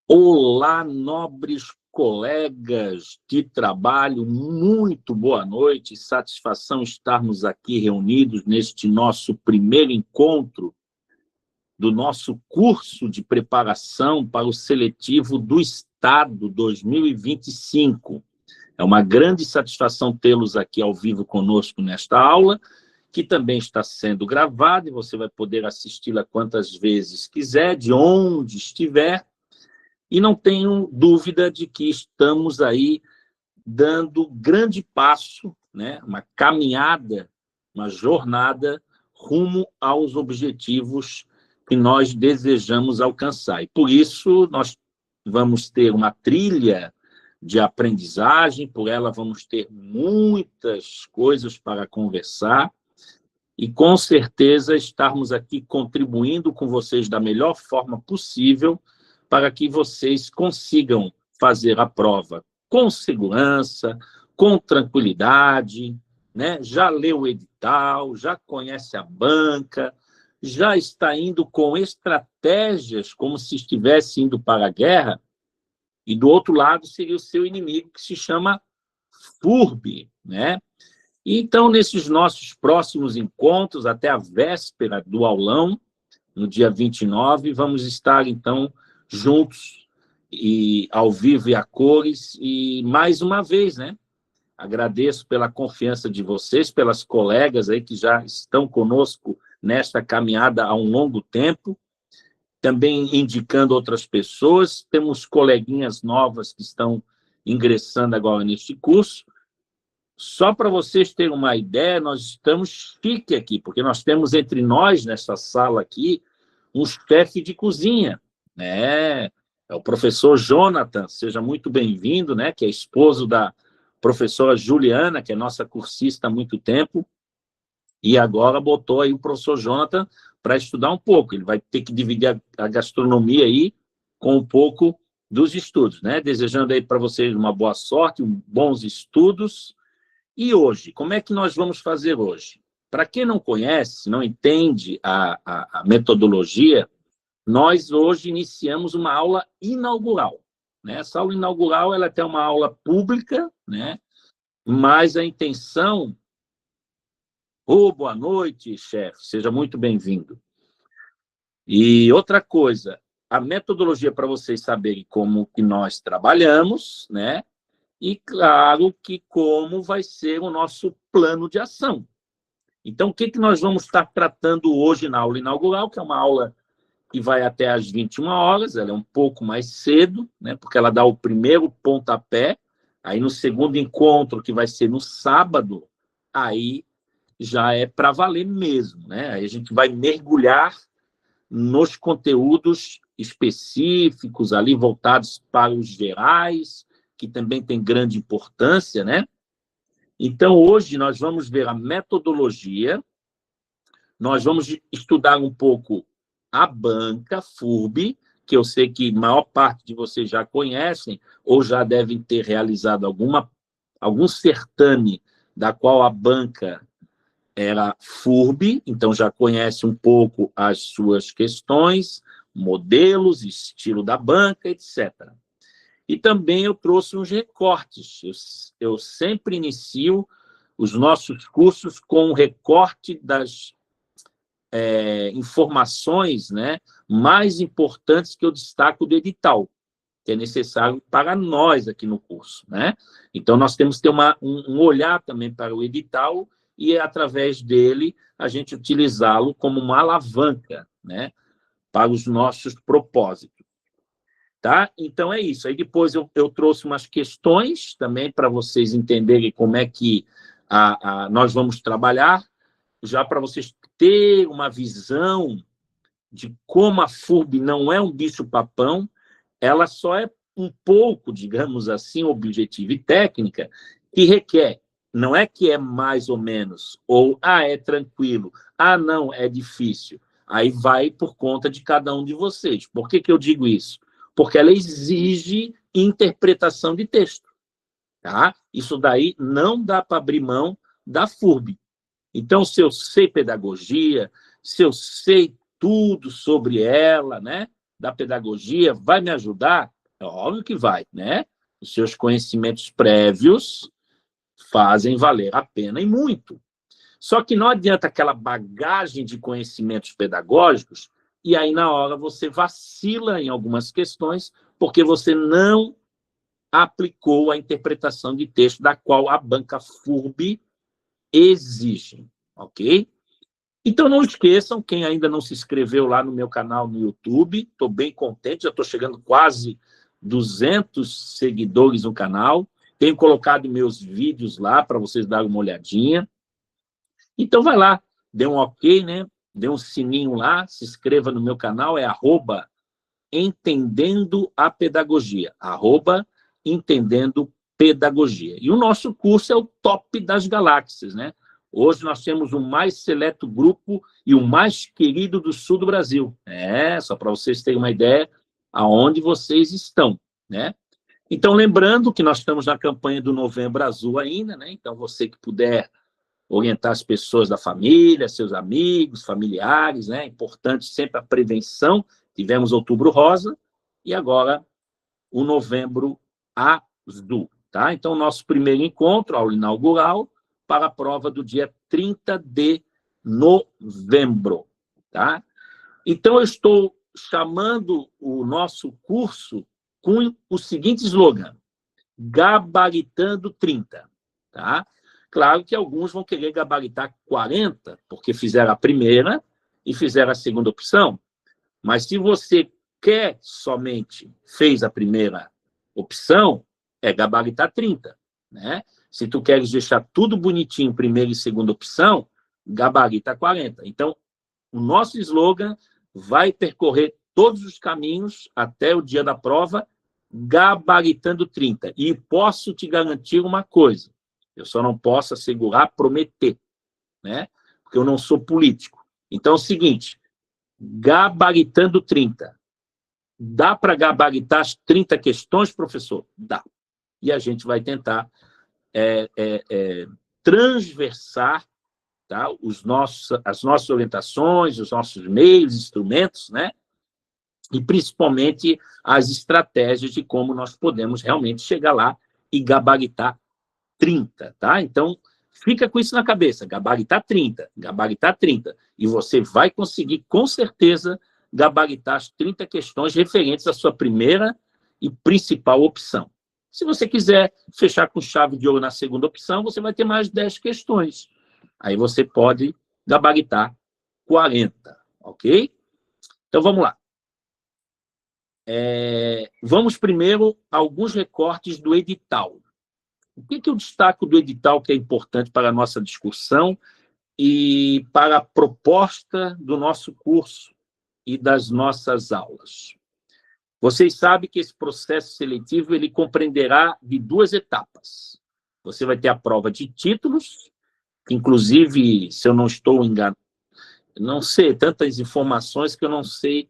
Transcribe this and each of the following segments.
Olá, nobres colegas de trabalho, muito boa noite, satisfação estarmos aqui reunidos neste nosso primeiro encontro do nosso curso de preparação para o seletivo do Estado 2025. É uma grande satisfação tê-los aqui ao vivo conosco nesta aula, que também está sendo gravada e você vai poder assisti-la quantas vezes quiser, de onde estiver. E não tenho dúvida de que estamos aí dando grande passo, né? Uma caminhada, uma jornada rumo aos objetivos que nós desejamos alcançar. E por isso nós vamos ter uma trilha de aprendizagem, por ela vamos ter muitas coisas para conversar e com certeza estarmos aqui contribuindo com vocês da melhor forma possível para que vocês consigam fazer a prova com segurança, com tranquilidade, né? Já leu o edital, já conhece a banca, já está indo com estratégias como se estivesse indo para a guerra, e do outro lado seria o seu inimigo, que se chama FURB, né? Então, nesses nossos próximos encontros, até a véspera do aulão, no dia 29, vamos estar, então, juntos, e ao vivo e a cores, e mais uma vez, né? Agradeço pela confiança de vocês, pelas colegas aí que já estão conosco nesta caminhada há um longo tempo, também indicando outras pessoas, temos coleguinhas novas que estão ingressando agora neste curso. Só para vocês terem uma ideia, nós estamos chique aqui, porque nós temos entre nós, nessa sala aqui, um chefe de cozinha, né? É o professor Jonathan, seja muito bem-vindo, né? Que é esposo da professora Juliana, que é nossa cursista há muito tempo, e agora botou aí o professor Jonathan para estudar um pouco. Ele vai ter que dividir a gastronomia aí com um pouco dos estudos, né? Desejando aí para vocês uma boa sorte, bons estudos. E hoje, como é que nós vamos fazer hoje? Para quem não conhece, não entende a metodologia, nós hoje iniciamos uma aula inaugural, né? Essa aula inaugural ela é uma aula pública, né? Mas a intenção... boa noite, chefe, seja muito bem-vindo. E outra coisa, a metodologia para vocês saberem como que nós trabalhamos, né? E, claro, que como vai ser o nosso plano de ação. Então, o que nós vamos estar tratando hoje na aula inaugural, que é uma aula que vai até às 21 horas, ela é um pouco mais cedo, né, porque ela dá o primeiro pontapé, aí no segundo encontro, que vai ser no sábado, aí já é para valer mesmo, né? Aí a gente vai mergulhar nos conteúdos específicos, ali voltados para os gerais, que também tem grande importância, né? Então, hoje nós vamos ver a metodologia, nós vamos estudar um pouco a banca FURB, que eu sei que a maior parte de vocês já conhecem, ou já devem ter realizado algum certame da qual a banca era FURB, então já conhece um pouco as suas questões, modelos, estilo da banca, etc. E também eu trouxe uns recortes. Eu sempre inicio os nossos cursos com um recorte das informações, né, mais importantes que eu destaco do edital, que é necessário para nós aqui no curso, né? Então, nós temos que ter um olhar também para o edital e, através dele, a gente utilizá-lo como uma alavanca, né, para os nossos propósitos. Tá? Então, é isso. Aí, depois, eu trouxe umas questões também para vocês entenderem como é que nós vamos trabalhar, já para vocês terem uma visão de como a FURB não é um bicho-papão, ela só é um pouco, digamos assim, objetiva e técnica, que requer, não é que é mais ou menos, ou, é tranquilo, não, é difícil. Aí vai por conta de cada um de vocês. Por que eu digo isso? Porque ela exige interpretação de texto. Tá? Isso daí não dá para abrir mão da FURB. Então, se eu sei pedagogia, se eu sei tudo sobre ela, né, da pedagogia, vai me ajudar, É óbvio que vai, né? Os seus conhecimentos prévios fazem valer a pena e muito. Só que não adianta aquela bagagem de conhecimentos pedagógicos e aí, na hora, você vacila em algumas questões porque você não aplicou a interpretação de texto da qual a banca FURB exige, ok? Então, não esqueçam, quem ainda não se inscreveu lá no meu canal no YouTube, estou bem contente, já estou chegando quase 200 seguidores no canal, tenho colocado meus vídeos lá para vocês darem uma olhadinha. Então, vai lá, dê um ok, né? Dê um sininho lá, se inscreva no meu canal, é @entendendo a pedagogia, @entendendo pedagogia. E o nosso curso é o top das galáxias, né? Hoje nós temos o mais seleto grupo e o mais querido do sul do Brasil. Só para vocês terem uma ideia aonde vocês estão, né? Então, lembrando que nós estamos na campanha do Novembro Azul ainda, né? Então, você que puder orientar as pessoas da família, seus amigos, familiares, né? É importante sempre a prevenção. Tivemos Outubro Rosa e agora o Novembro Azul, tá? Então, nosso primeiro encontro, aula inaugural, para a prova do dia 30 de novembro, tá? Então, eu estou chamando o nosso curso com o seguinte slogan: Gabaritando 30, tá? Claro que alguns vão querer gabaritar 40, porque fizeram a primeira e fizeram a segunda opção, mas se você fez a primeira opção, é gabaritar 30, né? Se tu queres deixar tudo bonitinho, primeira e segunda opção, gabarita 40. Então, o nosso slogan vai percorrer todos os caminhos até o dia da prova, gabaritando 30. E posso te garantir uma coisa, eu só não posso assegurar, prometer, né? Porque eu não sou político. Então é o seguinte, gabaritando 30. Dá para gabaritar as 30 questões, professor? Dá. E a gente vai tentar transversar, tá, as nossas orientações, os nossos meios, instrumentos, né? E principalmente as estratégias de como nós podemos realmente chegar lá e gabaritar 30, tá? Então, fica com isso na cabeça, gabaritar 30, gabaritar 30. E você vai conseguir, com certeza, gabaritar as 30 questões referentes à sua primeira e principal opção. Se você quiser fechar com chave de ouro na segunda opção, você vai ter mais 10 questões. Aí você pode gabaritar 40, ok? Então, vamos lá. Vamos primeiro a alguns recortes do edital. O que eu destaco do edital que é importante para a nossa discussão e para a proposta do nosso curso e das nossas aulas? Vocês sabem que esse processo seletivo ele compreenderá de 2 etapas. Você vai ter a prova de títulos, que, inclusive, se eu não estou enganado, não sei, tantas informações que eu não sei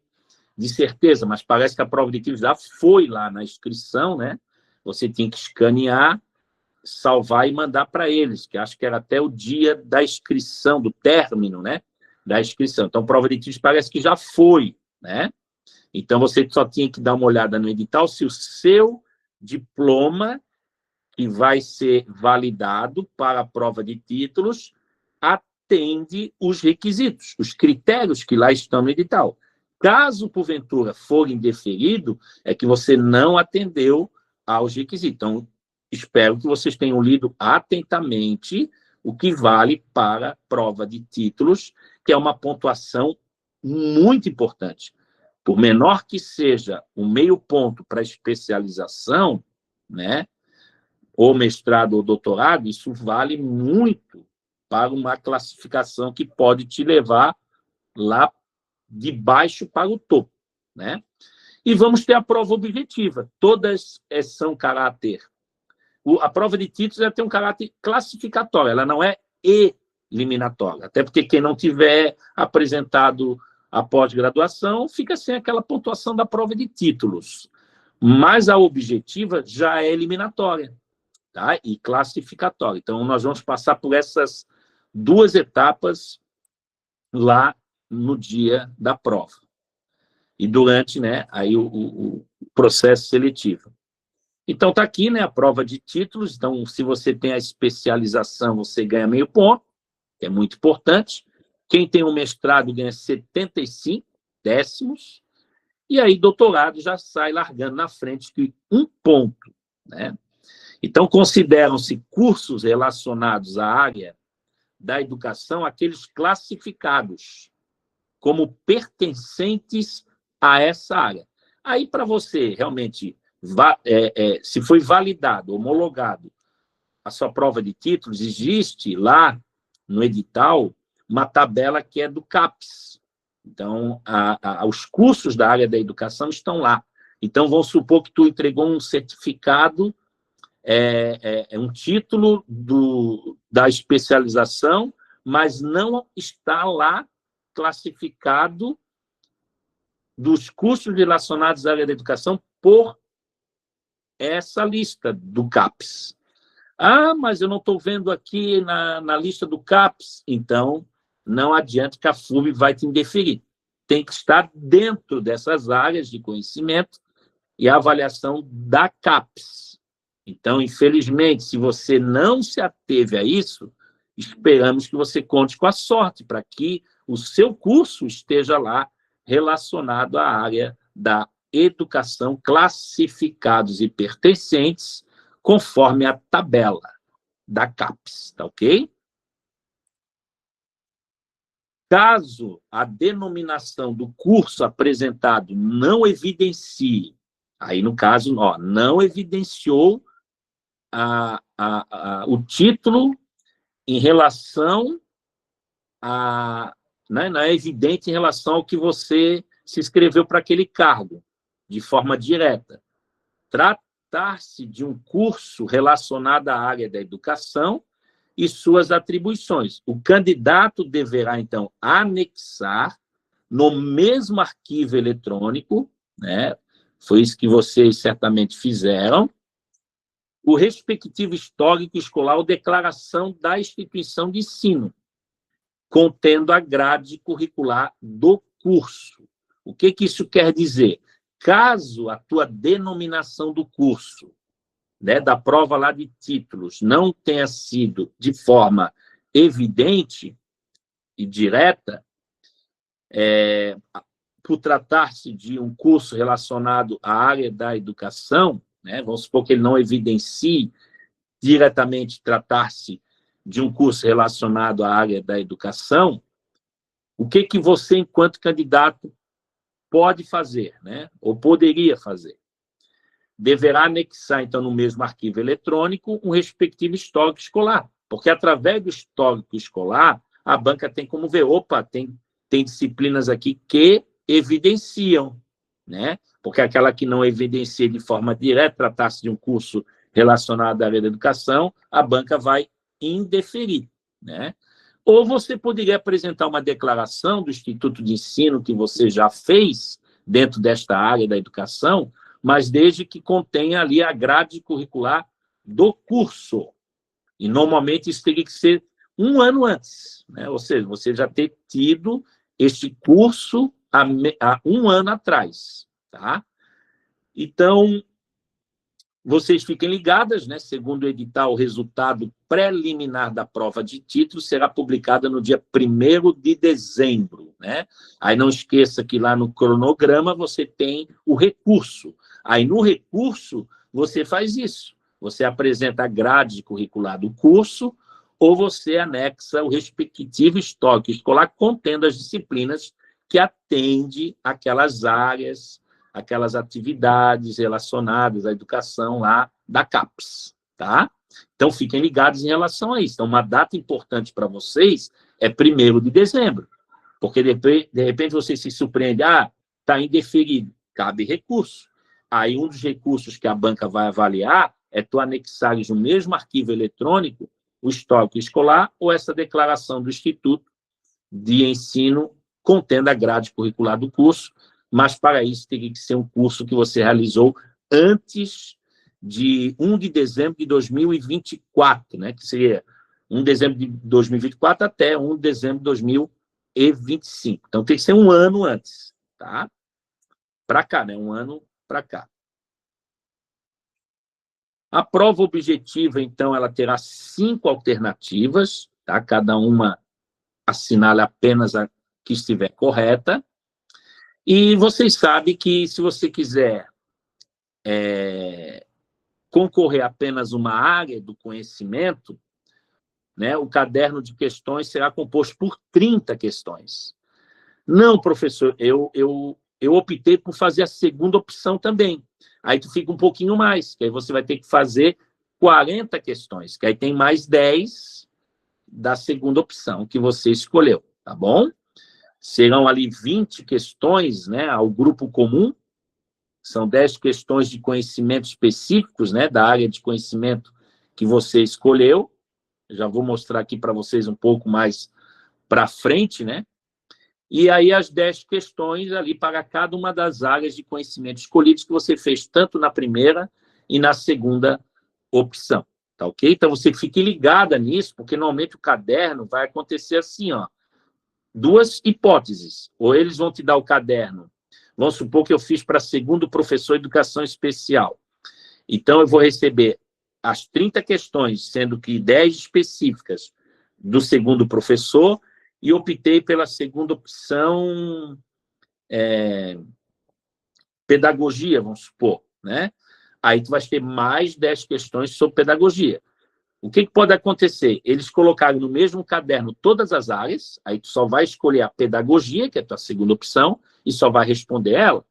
de certeza, mas parece que a prova de títulos já foi lá na inscrição, né? Você tinha que escanear, salvar e mandar para eles, que acho que era até o dia da inscrição, do término, né? Da inscrição. Então, prova de títulos parece que já foi, né? Então, você só tinha que dar uma olhada no edital se o seu diploma, que vai ser validado para a prova de títulos, atende os requisitos, os critérios que lá estão no edital. Caso, porventura, for indeferido, é que você não atendeu aos requisitos. Então, espero que vocês tenham lido atentamente o que vale para a prova de títulos, que é uma pontuação muito importante. Por menor que seja o meio ponto para especialização, né, ou mestrado ou doutorado, isso vale muito para uma classificação que pode te levar lá de baixo para o topo, né? E vamos ter a prova objetiva. Todas são caráter... A prova de títulos ela tem um caráter classificatório, ela não é eliminatória. Até porque quem não tiver apresentado a pós-graduação fica sem aquela pontuação da prova de títulos. Mas a objetiva já é eliminatória, tá? E classificatória. Então, nós vamos passar por essas 2 etapas lá no dia da prova. E durante, né, aí o processo seletivo. Então, está aqui, né, a prova de títulos. Então, se você tem a especialização, você ganha meio ponto, que é muito importante. Quem tem um mestrado ganha 75 décimos. E aí, doutorado já sai largando na frente de 1 ponto, né? Então, consideram-se cursos relacionados à área da educação aqueles classificados como pertencentes a essa área. Aí, para você realmente, se foi validado, homologado a sua prova de títulos, existe lá no edital uma tabela que é do CAPES. Então, os cursos da área da educação estão lá. Então, vamos supor que tu entregou um certificado, um título da especialização, mas não está lá classificado dos cursos relacionados à área da educação por essa lista do CAPES. Ah, mas eu não estou vendo aqui na lista do CAPES. Então, não adianta que a FUVE vai te indeferir. Tem que estar dentro dessas áreas de conhecimento e a avaliação da CAPES. Então, infelizmente, se você não se ateve a isso, esperamos que você conte com a sorte para que o seu curso esteja lá relacionado à área da educação, classificados e pertencentes, conforme a tabela da CAPES, tá ok? Caso a denominação do curso apresentado não evidencie, aí no caso, não evidenciou o título em relação não é evidente em relação ao que você se inscreveu para aquele cargo, de forma direta. Tratar-se de um curso relacionado à área da educação e suas atribuições. O candidato deverá, então, anexar no mesmo arquivo eletrônico, né? Foi isso que vocês certamente fizeram, o respectivo histórico escolar ou declaração da instituição de ensino, contendo a grade curricular do curso. O que isso quer dizer? Caso a tua denominação do curso, né, da prova lá de títulos, não tenha sido de forma evidente e direta, por tratar-se de um curso relacionado à área da educação, né, vamos supor que ele não evidencie diretamente tratar-se de um curso relacionado à área da educação, o que você, enquanto candidato, pode fazer, né, ou poderia fazer? Deverá anexar, então, no mesmo arquivo eletrônico, um respectivo histórico escolar, porque, através do histórico escolar, a banca tem como ver, opa, tem disciplinas aqui que evidenciam, né? Porque aquela que não evidencia de forma direta, tratar-se de um curso relacionado à área da educação, a banca vai indeferir, né? Ou você poderia apresentar uma declaração do Instituto de Ensino que você já fez dentro desta área da educação, mas desde que contenha ali a grade curricular do curso. E, normalmente, isso teria que ser 1 ano antes, né? Ou seja, você já ter tido este curso há 1 ano atrás, tá? Então, vocês fiquem ligadas, né? Segundo o edital, o resultado preliminar da prova de título será publicado no dia 1º de dezembro, né? Aí não esqueça que lá no cronograma você tem o recurso. Aí no recurso você faz isso. Você apresenta a grade curricular do curso ou você anexa o respectivo histórico escolar contendo as disciplinas que atende aquelas áreas, aquelas atividades relacionadas à educação lá da CAPES, tá? Então, fiquem ligados em relação a isso. Então, uma data importante para vocês é 1º de dezembro, porque de repente você se surpreende, está indeferido, cabe recurso. Aí, um dos recursos que a banca vai avaliar é tu anexares no mesmo arquivo eletrônico o histórico escolar ou essa declaração do Instituto de Ensino contendo a grade curricular do curso, mas para isso teria que ser um curso que você realizou antes de 1 de dezembro de 2024, né? Que seria 1 de dezembro de 2024 até 1 de dezembro de 2025. Então, tem que ser 1 ano antes, tá? Para cá, né? 1 ano para cá. A prova objetiva, então, ela terá 5 alternativas, tá? Cada uma assinale apenas a que estiver correta. E vocês sabem que, se você quiser concorrer a apenas uma área do conhecimento, né, o caderno de questões será composto por 30 questões. Não, professor, eu optei por fazer a segunda opção também. Aí tu fica um pouquinho mais, que aí você vai ter que fazer 40 questões, que aí tem mais 10 da segunda opção que você escolheu, tá bom? Serão ali 20 questões, né, ao grupo comum, são 10 questões de conhecimento específicos, né, da área de conhecimento que você escolheu. Já vou mostrar aqui para vocês um pouco mais para frente, né? E aí as 10 questões ali para cada uma das áreas de conhecimento escolhidas que você fez tanto na primeira e na segunda opção, tá ok? Então você fique ligada nisso, porque normalmente o caderno vai acontecer assim, ó, 2 hipóteses. Ou eles vão te dar o caderno, vamos supor que eu fiz para segundo professor de educação especial. Então eu vou receber as 30 questões, sendo que 10 específicas do segundo professor, e optei pela segunda opção, pedagogia, vamos supor, né? Aí tu vai ter mais 10 questões sobre pedagogia. O que pode acontecer? Eles colocaram no mesmo caderno todas as áreas, aí tu só vai escolher a pedagogia, que é a tua segunda opção, e só vai responder ela.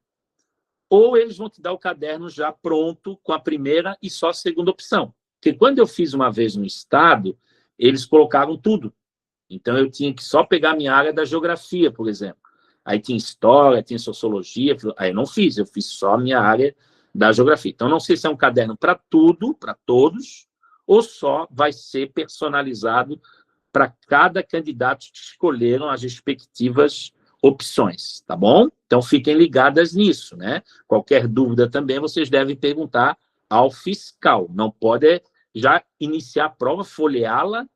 Ou eles vão te dar o caderno já pronto com a primeira e só a segunda opção. Porque quando eu fiz uma vez no estado, eles colocaram tudo. Então, eu tinha que só pegar a minha área da geografia, por exemplo. Aí tinha história, tinha sociologia. Aí eu não fiz, eu fiz só a minha área da geografia. Então, não sei se é um caderno para tudo, para todos, ou só vai ser personalizado para cada candidato que escolheram as respectivas opções, tá bom? Então, fiquem ligadas nisso, né? Qualquer dúvida também, vocês devem perguntar ao fiscal. Não pode já iniciar a prova, folheá-la,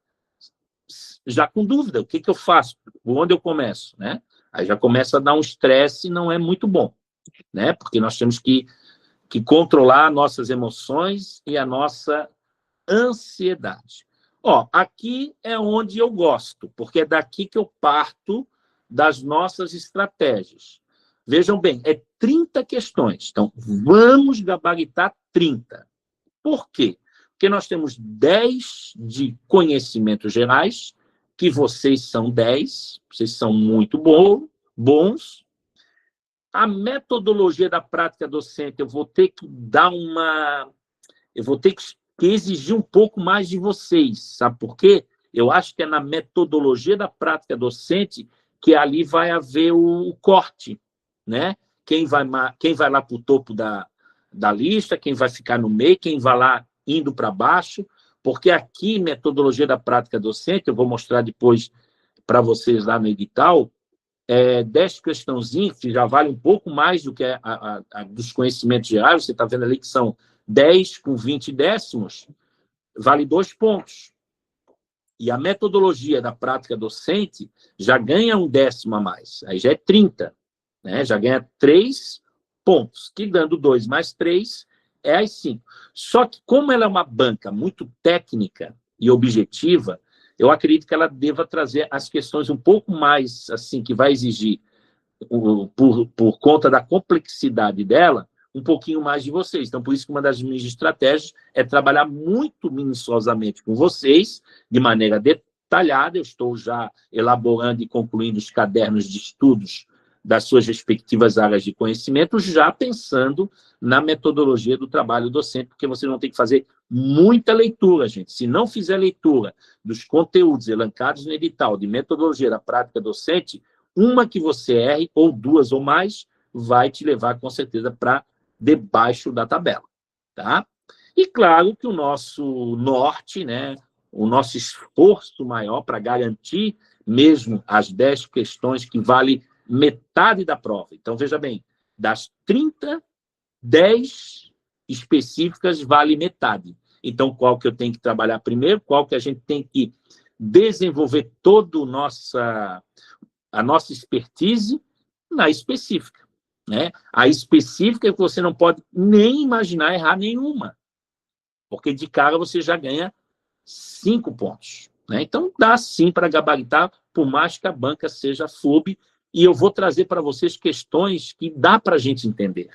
já com dúvida, o que eu faço? Por onde eu começo, né? Aí já começa a dar um estresse, não é muito bom, né? Porque nós temos que controlar nossas emoções e a nossa ansiedade. Ó, aqui é onde eu gosto, porque é daqui que eu parto das nossas estratégias. Vejam bem, é 30 questões. Então, vamos gabaritar 30. Por quê? Porque nós temos 10 de conhecimentos gerais, que vocês são 10, vocês são muito bons. A metodologia da prática docente, eu vou ter que exigir um pouco mais de vocês, sabe por quê? Eu acho que é na metodologia da prática docente que ali vai haver o corte, né? Quem vai lá para o topo da lista, quem vai ficar no meio, quem vai lá indo para baixo, porque aqui, metodologia da prática docente, eu vou mostrar depois para vocês lá no edital, 10 questãozinhas, que já vale um pouco mais do que a dos conhecimentos gerais, você está vendo ali que são 10 com 20 décimos, vale 2 pontos. E a metodologia da prática docente já ganha 1 décimo a mais, aí já é 30, né? Já ganha 3 pontos, que dando 2 mais 3 é as 5. Só que, como ela é uma banca muito técnica e objetiva, eu acredito que ela deva trazer as questões um pouco mais, assim, que vai exigir, por conta da complexidade dela, um pouquinho mais de vocês. Então, por isso que uma das minhas estratégias é trabalhar muito minuciosamente com vocês, de maneira detalhada. Eu estou já elaborando e concluindo os cadernos de estudos das suas respectivas áreas de conhecimento, já pensando na metodologia do trabalho docente, porque você não tem que fazer muita leitura, gente. Se não fizer leitura dos conteúdos elencados no edital de metodologia da prática docente, uma que você erre, ou 2 ou mais, vai te levar, com certeza, para debaixo da tabela, tá? E claro que o nosso norte, né, o nosso esforço maior para garantir mesmo as 10 questões que vale metade da prova. Então, veja bem, das 30, 10 específicas vale metade. Então, qual que eu tenho que trabalhar primeiro? Qual que a gente tem que desenvolver toda a nossa expertise na específica, né? A específica é que você não pode nem imaginar errar nenhuma. porque de cara você já ganha 5 pontos. Né? Então, dá sim para gabaritar, por mais que a banca seja FURB, e eu vou trazer para vocês questões que dá para a gente entender,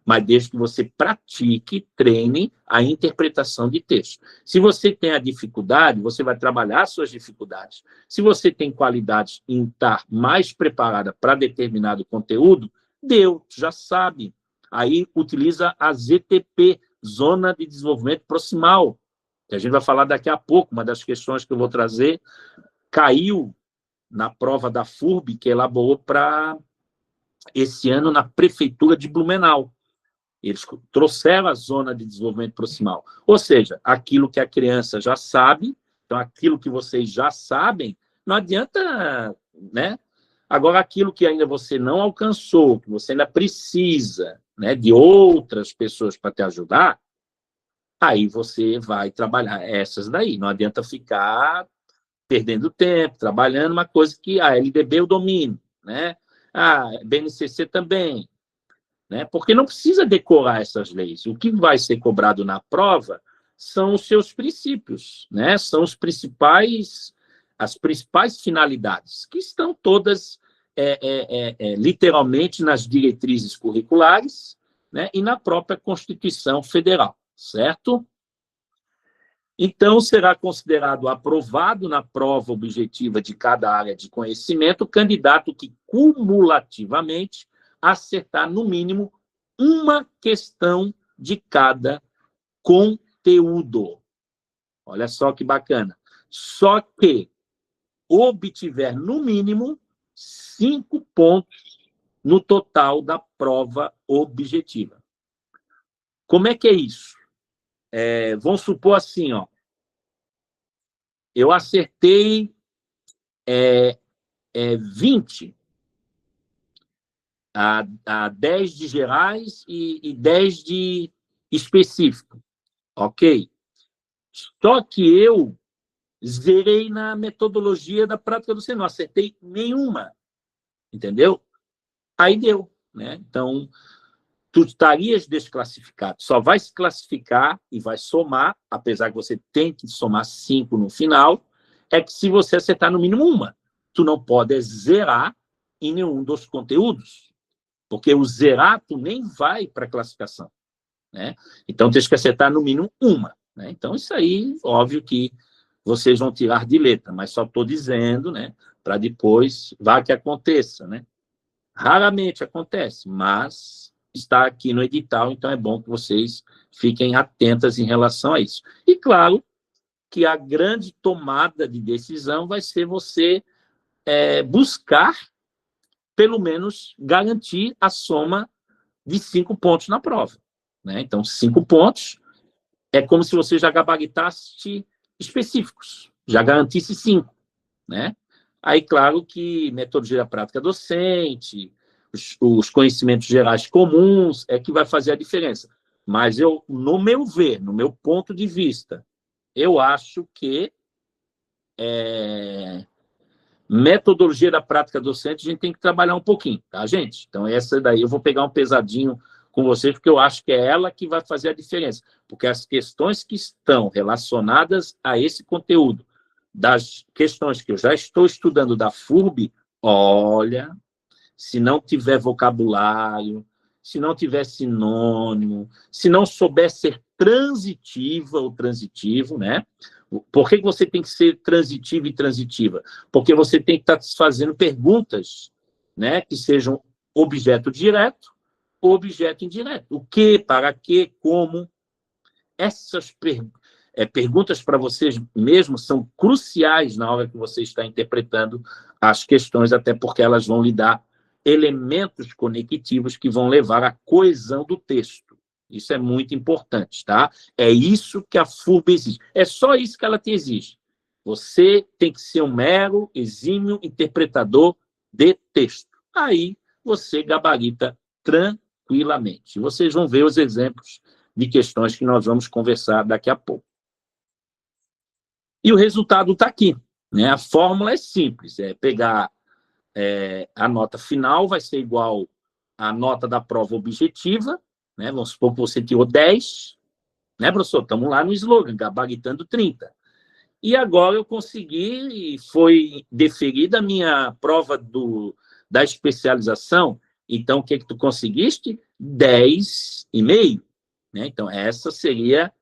mas desde que você pratique, treine a interpretação de texto. Se você tem a dificuldade, você vai trabalhar suas dificuldades. Se você tem qualidades em estar mais preparada para determinado conteúdo, deu, já sabe. Aí utiliza a ZTP, Zona de Desenvolvimento Proximal, que a gente vai falar daqui a pouco, uma das questões que eu vou trazer, caiu na prova da FURB, que elaborou para esse ano na Prefeitura de Blumenau. Eles trouxeram a zona de desenvolvimento proximal. Ou seja, aquilo que a criança já sabe, então aquilo que vocês já sabem, não adianta, né? Agora, aquilo que ainda você não alcançou, que você ainda precisa, né, de outras pessoas para te ajudar, aí você vai trabalhar essas daí. Não adianta ficar perdendo tempo, trabalhando uma coisa que a LDB eu domino, né? A BNCC também, né? Porque não precisa decorar essas leis. O que vai ser cobrado na prova são os seus princípios, né? São as principais finalidades, que estão todas literalmente nas diretrizes curriculares, né? E na própria Constituição Federal, certo? Então, será considerado aprovado na prova objetiva de cada área de conhecimento o candidato que, cumulativamente, acertar, no mínimo, uma questão de cada conteúdo. Olha só que bacana. Só que obtiver, no mínimo, 5 pontos no total da prova objetiva. Como é que é isso? Vamos supor assim, ó, eu acertei 20, a 10 de gerais e 10 de específico, ok? Só que eu zerei na metodologia da prática do Senai, não acertei nenhuma, entendeu? Aí deu, né? Então, tu estarias desclassificado. Só vai se classificar e vai somar, apesar que você tem que somar 5 no final, é que se você acertar no mínimo uma. Tu não pode zerar em nenhum dos conteúdos, porque o zerar tu nem vai para a classificação, né? Então, tem que acertar no mínimo uma, né? Então, isso aí, óbvio que vocês vão tirar de letra, mas só estou dizendo, né, para depois, vá que aconteça, né? Raramente acontece, mas está aqui no edital, então é bom que vocês fiquem atentas em relação a isso. E, claro, que a grande tomada de decisão vai ser você buscar, pelo menos, garantir a soma de 5 pontos na prova, né? Então, 5 pontos é como se você já gabaritasse específicos, já garantisse 5, né? Aí, claro que metodologia prática docente, os conhecimentos gerais comuns é que vai fazer a diferença. Mas eu, no meu ver, no meu ponto de vista, eu acho que metodologia da prática docente a gente tem que trabalhar um pouquinho, tá, gente? Então, essa daí eu vou pegar um pesadinho com vocês, porque eu acho que é ela que vai fazer a diferença. Porque as questões que estão relacionadas a esse conteúdo, das questões que eu já estou estudando da FURB, olha, se não tiver vocabulário, se não tiver sinônimo, se não souber ser transitiva ou transitivo, né? Por que você tem que ser transitivo e transitiva? Porque você tem que estar fazendo perguntas, né, que sejam objeto direto ou objeto indireto. O que, para quê, como. Essas perguntas para vocês mesmos são cruciais na hora que você está interpretando as questões, até porque elas vão lhe dar elementos conectivos que vão levar à coesão do texto. Isso é muito importante, tá? É isso que a FURB exige. É só isso que ela te exige. Você tem que ser um mero, exímio interpretador de texto. Aí você gabarita tranquilamente. Vocês vão ver os exemplos de questões que nós vamos conversar daqui a pouco. E o resultado está aqui, né? A fórmula é simples, é pegar a nota final, vai ser igual à nota da prova objetiva, né? Vamos supor que você tirou 10, Né, professor? Estamos lá no slogan, gabaritando 30. E agora eu consegui, foi deferida a minha prova da especialização. Então, o que tu conseguiste? 10,5. Né? Então, essa seria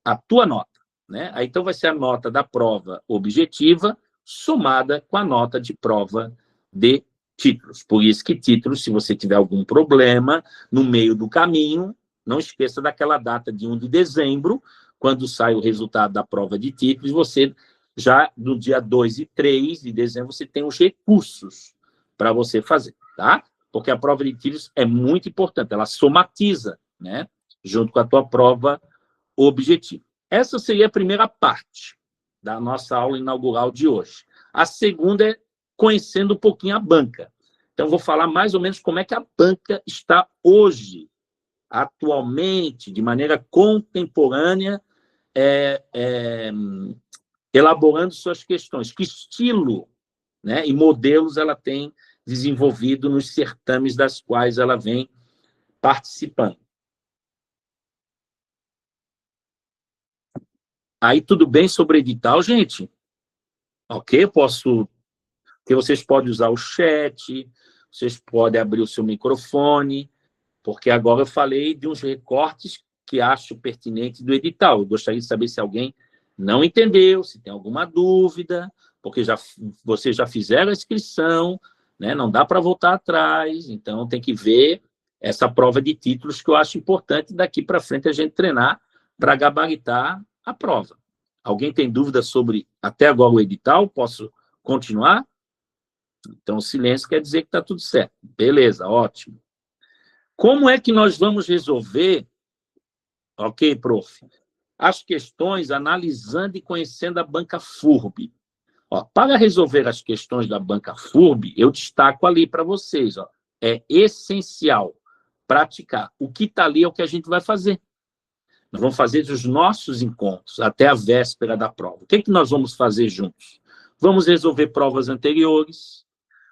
a tua nota. Né? Aí, então, vai ser a nota da prova objetiva somada com a nota de prova de títulos. Por isso que títulos, se você tiver algum problema no meio do caminho, não esqueça daquela data de 1 de dezembro, quando sai o resultado da prova de títulos, você já no dia 2 e 3 de dezembro, você tem os recursos para você fazer, tá? Porque a prova de títulos é muito importante, ela somatiza, né? Junto com a tua prova objetiva. Essa seria a primeira parte da nossa aula inaugural de hoje. A segunda é conhecendo um pouquinho a banca. Então, vou falar mais ou menos como é que a banca está hoje, atualmente, de maneira contemporânea, elaborando suas questões. Que estilo, né, e modelos ela tem desenvolvido nos certames das quais ela vem participando. Aí, tudo bem sobre edital, gente? Ok? Que vocês podem usar o chat, vocês podem abrir o seu microfone, porque agora eu falei de uns recortes que acho pertinentes do edital. Eu gostaria de saber se alguém não entendeu, se tem alguma dúvida, porque vocês já fizeram a inscrição, né? Não dá para voltar atrás, então tem que ver essa prova de títulos que eu acho importante daqui para frente a gente treinar para gabaritar a prova. Alguém tem dúvida sobre até agora o edital? Posso continuar? Então, silêncio quer dizer que está tudo certo. Beleza, ótimo. Como é que nós vamos resolver, ok, prof, as questões analisando e conhecendo a banca FURB? Ó, para resolver as questões da banca FURB, eu destaco ali para vocês, ó, é essencial praticar. O que está ali é o que a gente vai fazer. Nós vamos fazer os nossos encontros até a véspera da prova. O que nós vamos fazer juntos? Vamos resolver provas anteriores,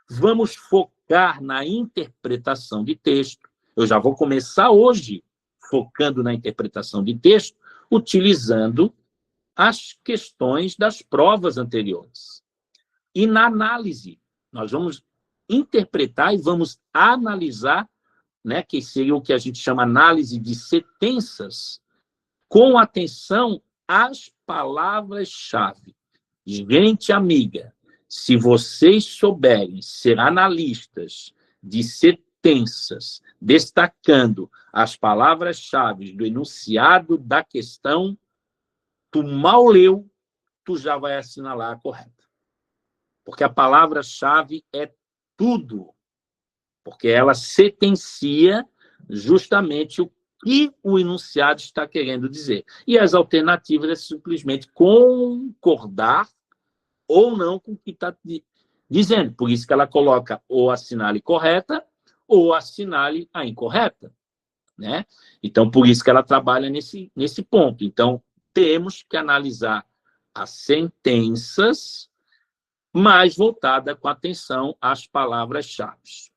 vamos focar na interpretação de texto. Eu já vou começar hoje focando na interpretação de texto, utilizando as questões das provas anteriores. E na análise, nós vamos interpretar e vamos analisar, né, que seria o que a gente chama análise de sentenças, com atenção às palavras-chave. Gente amiga, se vocês souberem ser analistas de sentenças, destacando as palavras-chave do enunciado da questão, tu mal leu, tu já vai assinalar a correta. Porque a palavra-chave é tudo. Porque ela sentencia justamente o que o enunciado está querendo dizer. E as alternativas é simplesmente concordar ou não com o que está dizendo. Por isso que ela coloca ou assinale correta ou assinale a incorreta. Né? Então, por isso que ela trabalha nesse ponto. Então, temos que analisar as sentenças, mas voltada com atenção às palavras-chave.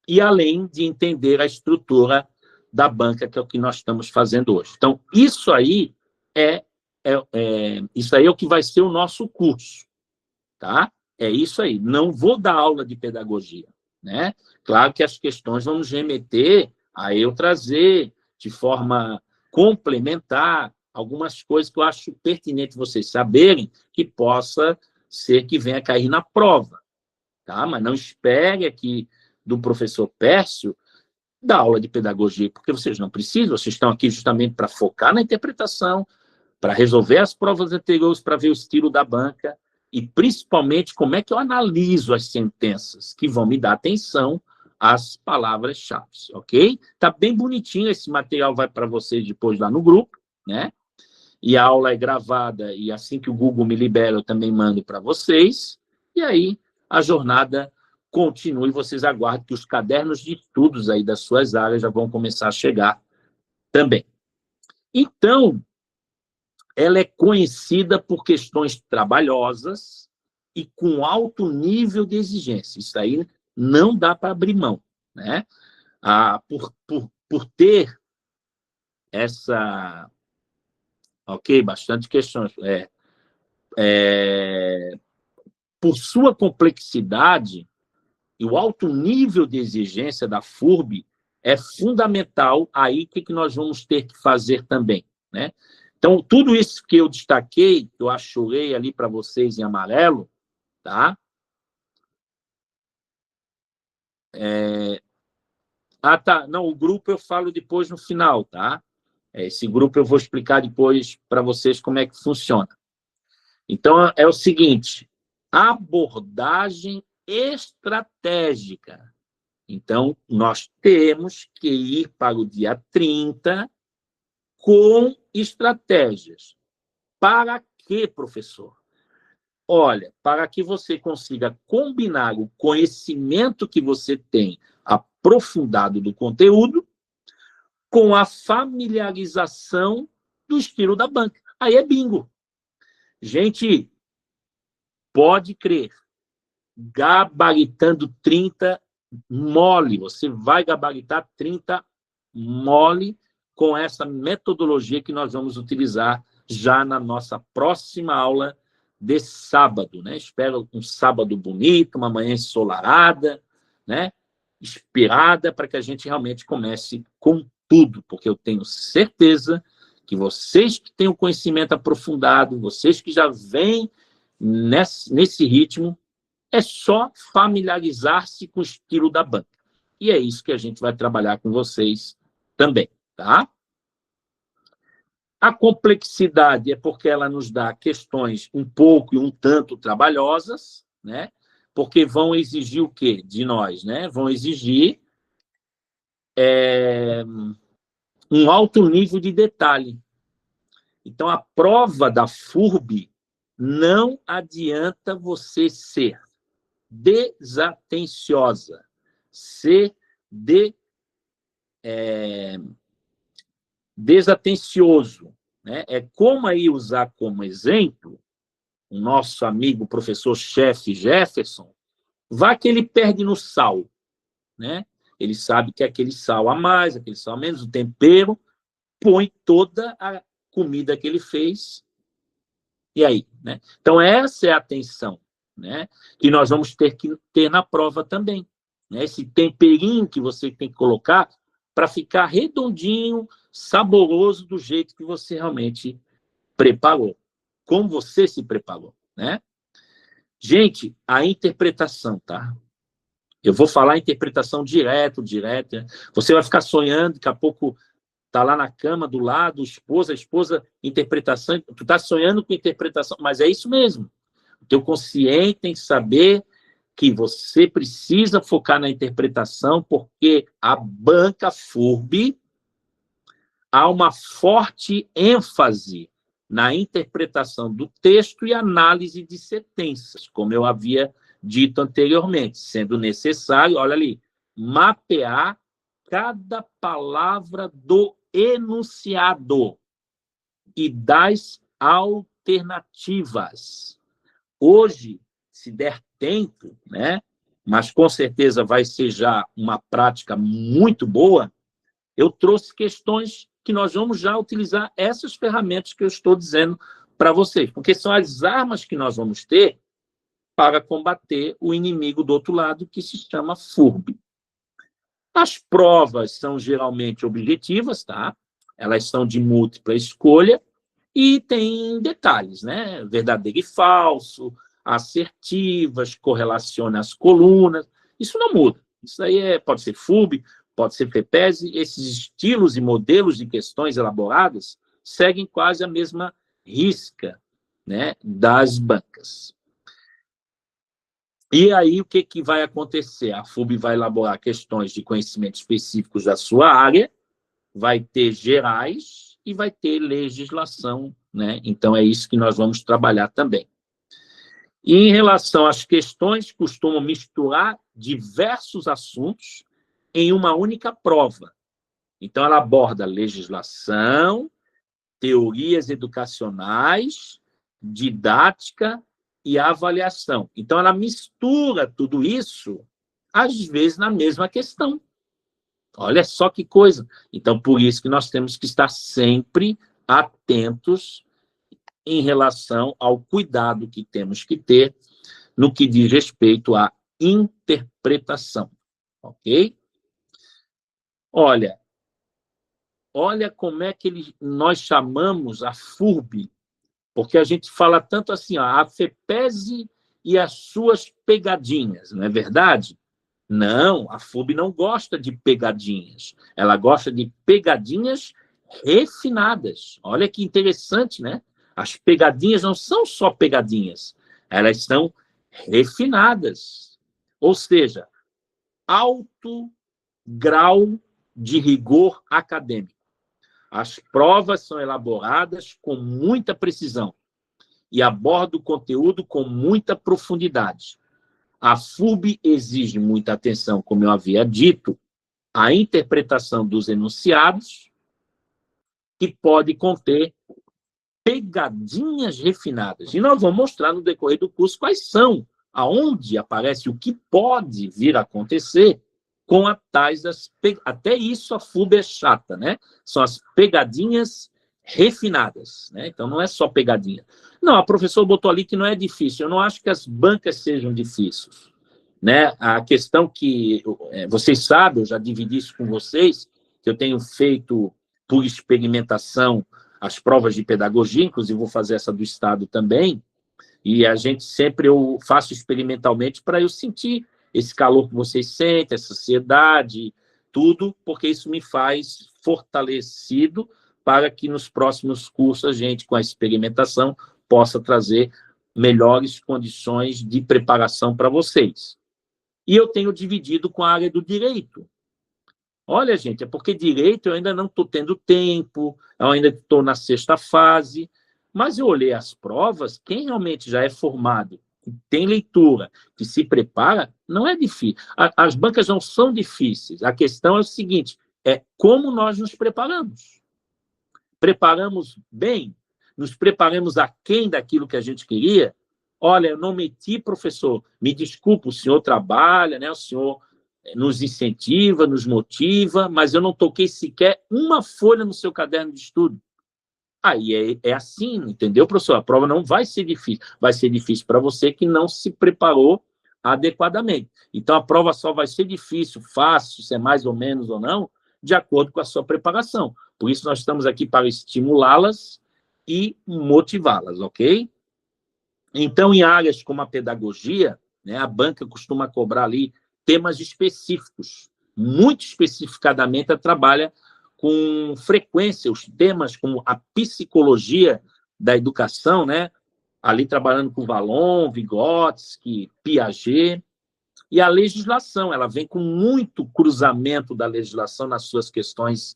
E além de entender a estrutura da banca, que é o que nós estamos fazendo hoje. Então, isso aí é o que vai ser o nosso curso. Tá? É isso aí. Não vou dar aula de pedagogia. Né? Claro que as questões vamos remeter a eu trazer de forma complementar algumas coisas que eu acho pertinente vocês saberem que possa ser que venha cair na prova. Tá? Mas não espere aqui do professor Pércio da aula de pedagogia, porque vocês não precisam, vocês estão aqui justamente para focar na interpretação, para resolver as provas anteriores, para ver o estilo da banca e, principalmente, como é que eu analiso as sentenças, que vão me dar atenção às palavras-chave, ok? Tá bem bonitinho, esse material vai para vocês depois lá no grupo, né? E a aula é gravada, e assim que o Google me libera, eu também mando para vocês, e aí a jornada continue, e vocês aguardem que os cadernos de estudos aí das suas áreas já vão começar a chegar também. Então, ela é conhecida por questões trabalhosas e com alto nível de exigência. Isso aí não dá para abrir mão. Né? Por ter Ok? Bastante questões. Por sua complexidade e o alto nível de exigência da FURB, é fundamental aí o que nós vamos ter que fazer também, né? Então, tudo isso que eu destaquei, que eu achurei ali para vocês em amarelo, tá? Tá. Não, o grupo eu falo depois no final, tá? Esse grupo eu vou explicar depois para vocês como é que funciona. Então, é o seguinte, abordagem estratégica. Então, nós temos que ir para o dia 30 com estratégias. Para quê, professor? Olha, para que você consiga combinar o conhecimento que você tem aprofundado do conteúdo com a familiarização do estilo da banca. Aí é bingo. Gente, pode crer, gabaritando 30 mole, você vai gabaritar 30 mole com essa metodologia que nós vamos utilizar já na nossa próxima aula de sábado, né? Espero um sábado bonito, uma manhã ensolarada, né? Inspirada, para que a gente realmente comece com tudo, porque eu tenho certeza que vocês que têm o conhecimento aprofundado, vocês que já vêm nesse ritmo, é só familiarizar-se com o estilo da banca. E é isso que a gente vai trabalhar com vocês também, tá? A complexidade é porque ela nos dá questões um pouco e um tanto trabalhosas, né? Porque vão exigir o quê de nós, né? Vão exigir um alto nível de detalhe. Então, a prova da FURB não adianta você ser desatenciosa, ser desatencioso, né? É como aí usar como exemplo o nosso amigo professor-chefe Jefferson, vá que ele perde no sal, né? Ele sabe que aquele sal a mais, aquele sal a menos, o tempero, põe toda a comida que ele fez. E aí, né? Então, essa é a atenção, né? Que nós vamos ter que ter na prova também, né? Esse temperinho que você tem que colocar para ficar redondinho, saboroso do jeito que você realmente preparou, como você se preparou, né? Gente, a interpretação, tá? Eu vou falar interpretação direto. Você vai ficar sonhando, daqui a pouco tá lá na cama, do lado, a esposa, interpretação, tu tá sonhando com interpretação, mas é isso mesmo. O teu consciente tem que saber que você precisa focar na interpretação, porque a banca FURB há uma forte ênfase na interpretação do texto e análise de sentenças, como eu havia dito anteriormente, sendo necessário, olha ali, mapear cada palavra do enunciado e das alternativas. Hoje, se der tempo, né, mas com certeza vai ser já uma prática muito boa, eu trouxe questões que nós vamos já utilizar essas ferramentas que eu estou dizendo para vocês, porque são as armas que nós vamos ter para combater o inimigo do outro lado, que se chama FURB. As provas são geralmente objetivas, tá? Elas são de múltipla escolha e tem detalhes, né? Verdadeiro e falso, assertivas, correlaciona as colunas. Isso não muda. Isso aí pode ser FURB, pode ser FEPESE. Esses estilos e modelos de questões elaboradas seguem quase a mesma risca, né, das bancas. E aí, o que vai acontecer? A FURB vai elaborar questões de conhecimentos específicos da sua área, vai ter gerais e vai ter legislação, né? Então, é isso que nós vamos trabalhar também. E, em relação às questões, costumam misturar diversos assuntos em uma única prova. Então, ela aborda legislação, teorias educacionais, didática e avaliação. Então, ela mistura tudo isso, às vezes, na mesma questão. Olha só que coisa. Então, por isso que nós temos que estar sempre atentos em relação ao cuidado que temos que ter no que diz respeito à interpretação, ok? Olha como é que nós chamamos a FURB, porque a gente fala tanto assim, ó, a FEPESE e as suas pegadinhas, não é verdade? Não, a FURB não gosta de pegadinhas, ela gosta de pegadinhas refinadas. Olha que interessante, né? As pegadinhas não são só pegadinhas, elas são refinadas, ou seja, alto grau de rigor acadêmico. As provas são elaboradas com muita precisão e abordam o conteúdo com muita profundidade. A FURB exige muita atenção, como eu havia dito, à interpretação dos enunciados, que pode conter pegadinhas refinadas. E nós vamos mostrar no decorrer do curso quais são, aonde aparece o que pode vir a acontecer com a tais das... Até isso a FURB é chata, né? São as pegadinhas refinadas, né? Então não é só pegadinha. Não, a professora botou ali que não é difícil. Eu não acho que as bancas sejam difíceis, né? A questão que vocês sabem, eu já dividi isso com vocês, que eu tenho feito por experimentação as provas de pedagogia, inclusive vou fazer essa do Estado também, e a gente sempre eu faço experimentalmente para eu sentir esse calor que vocês sentem, essa ansiedade, tudo, porque isso me faz fortalecido para que nos próximos cursos a gente, com a experimentação, possa trazer melhores condições de preparação para vocês. E eu tenho dividido com a área do direito. Olha, gente, é porque direito eu ainda não estou tendo tempo, eu ainda estou na sexta fase, mas eu olhei as provas, quem realmente já é formado, que tem leitura, que se prepara, não é difícil. As bancas não são difíceis. A questão é o seguinte, é como nós nos preparamos. Preparamos bem? Nos preparamos aquém daquilo que a gente queria? Olha, eu não meti, professor, me desculpa, o senhor trabalha, né? O senhor nos incentiva, nos motiva, mas eu não toquei sequer uma folha no seu caderno de estudo. Aí é assim, entendeu, professor? A prova não vai ser difícil. Vai ser difícil para você que não se preparou adequadamente. Então, a prova só vai ser difícil, fácil, se é mais ou menos ou não, de acordo com a sua preparação. Por isso, nós estamos aqui para estimulá-las e motivá-las, ok? Então, em áreas como a pedagogia, né, a banca costuma cobrar ali temas específicos. Muito especificadamente, ela trabalha com frequência os temas como a psicologia da educação, né? Ali trabalhando com Vallon, Vygotsky, Piaget, e a legislação, ela vem com muito cruzamento da legislação nas suas questões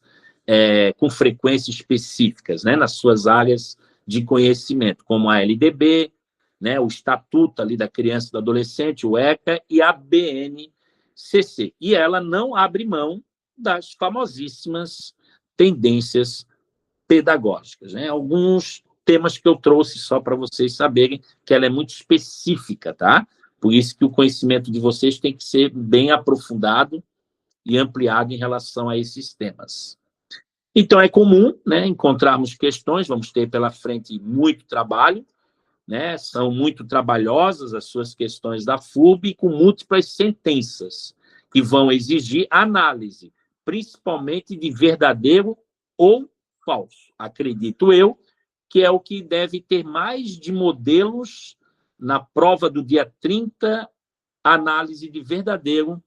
com frequência específicas, né? Nas suas áreas de conhecimento, como a LDB, né? O Estatuto ali da Criança e do Adolescente, o ECA, e a BNCC. E ela não abre mão das famosíssimas tendências pedagógicas, né? Alguns temas que eu trouxe só para vocês saberem que ela é muito específica, tá? Por isso que o conhecimento de vocês tem que ser bem aprofundado e ampliado em relação a esses temas. Então, é comum, né, encontrarmos questões, vamos ter pela frente muito trabalho, né? São muito trabalhosas as suas questões da FURB, com múltiplas sentenças que vão exigir análise, principalmente de verdadeiro ou falso. Acredito eu que é o que deve ter mais de modelos na prova do dia 30, análise de verdadeiro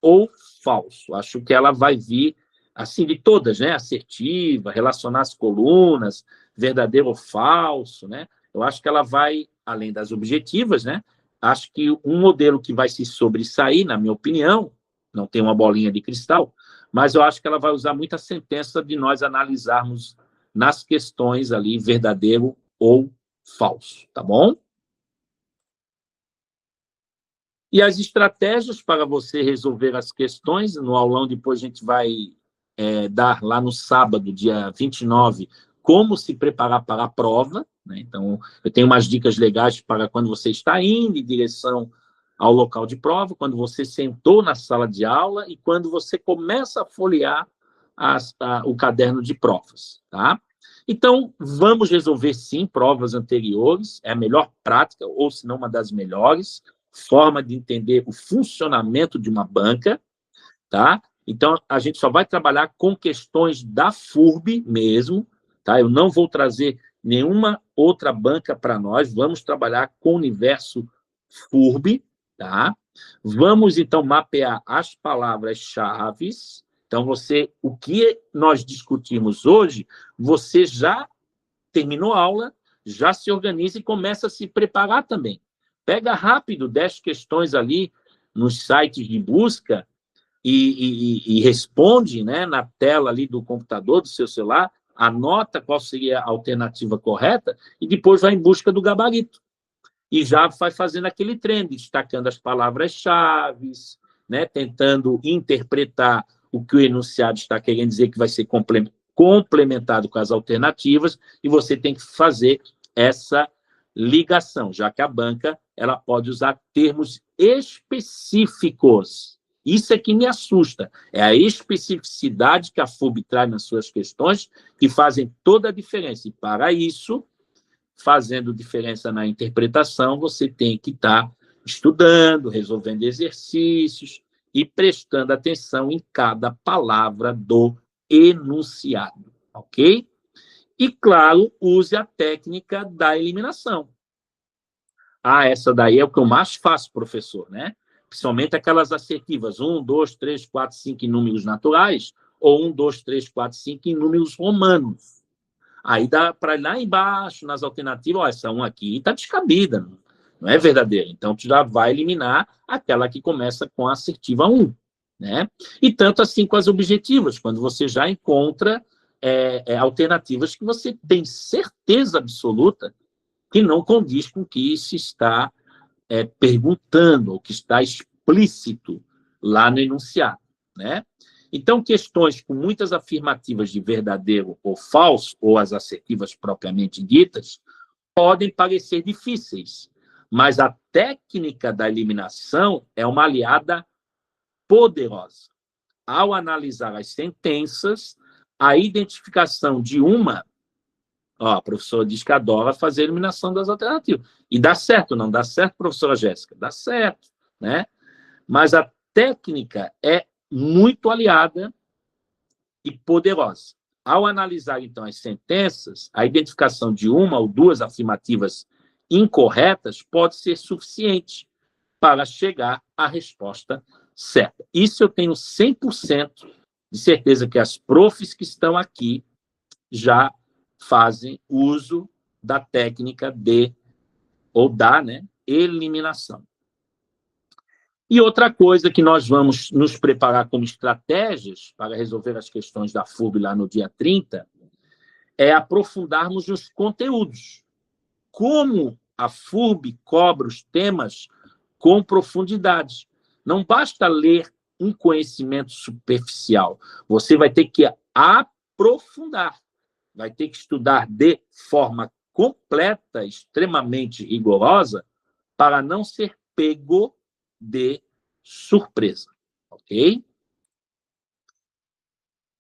ou falso. Acho que ela vai vir, assim, de todas, né? Assertiva, relacionar as colunas, verdadeiro ou falso, né? Eu acho que ela vai, além das objetivas, né? Acho que um modelo que vai se sobressair, na minha opinião, não tem uma bolinha de cristal, mas eu acho que ela vai usar muita sentença de nós analisarmos nas questões ali verdadeiro ou falso, tá bom? E as estratégias para você resolver as questões, no aulão depois a gente vai dar lá no sábado, dia 29, como se preparar para a prova, né? Então, eu tenho umas dicas legais para quando você está indo em direção ao local de prova, quando você sentou na sala de aula e quando você começa a folhear o caderno de provas, tá? Então, vamos resolver, sim, provas anteriores, é a melhor prática, ou se não uma das melhores, forma de entender o funcionamento de uma banca, tá? Então, a gente só vai trabalhar com questões da FURB mesmo, tá? Eu não vou trazer nenhuma outra banca para nós, vamos trabalhar com o universo FURB, tá? Vamos, então, mapear as palavras-chave. Então, o que nós discutimos hoje, você já terminou a aula, já se organiza e começa a se preparar também. Pega rápido 10 questões ali nos sites de busca e responde, né, na tela ali do computador, do seu celular, anota qual seria a alternativa correta e depois vai em busca do gabarito. E já vai fazendo aquele treino, destacando as palavras-chave, né, tentando interpretar o que o enunciado está querendo dizer, que vai ser complementado com as alternativas, e você tem que fazer essa ligação, já que a banca ela pode usar termos específicos. Isso é que me assusta, é a especificidade que a FURB traz nas suas questões, que fazem toda a diferença. E, para isso, fazendo diferença na interpretação, você tem que estar estudando, resolvendo exercícios e prestando atenção em cada palavra do enunciado, ok? E, claro, use a técnica da eliminação. Essa daí é o que eu mais faço, professor, né? Principalmente aquelas assertivas, 1, 2, 3, 4, 5 em números naturais, ou 1, 2, 3, 4, 5 em números romanos. Aí dá para ir lá embaixo, nas alternativas, ó, essa 1 aqui está descabida, não é verdadeira. Então, tu já vai eliminar aquela que começa com a assertiva 1, né? E tanto assim com as objetivas, quando você já encontra alternativas que você tem certeza absoluta que não condiz com o que se está perguntando, ou que está explícito lá no enunciado, né? Então, questões com muitas afirmativas de verdadeiro ou falso, ou as assertivas propriamente ditas, podem parecer difíceis, mas a técnica da eliminação é uma aliada poderosa. Ao analisar as sentenças, a identificação de uma... a professora diz que adora fazer a eliminação das alternativas. E dá certo, não dá certo, professora Jéssica? Dá certo, né? Mas a técnica é muito aliada e poderosa. Ao analisar, então, as sentenças, a identificação de uma ou duas afirmativas incorretas pode ser suficiente para chegar à resposta certa. Isso eu tenho 100% de certeza que as profs que estão aqui já fazem uso da técnica né, eliminação. E outra coisa que nós vamos nos preparar como estratégias para resolver as questões da FURB lá no dia 30 é aprofundarmos nos conteúdos. Como a FURB cobra os temas com profundidade. Não basta ler um conhecimento superficial. Você vai ter que aprofundar. Vai ter que estudar de forma completa, extremamente rigorosa, para não ser pego de surpresa, ok?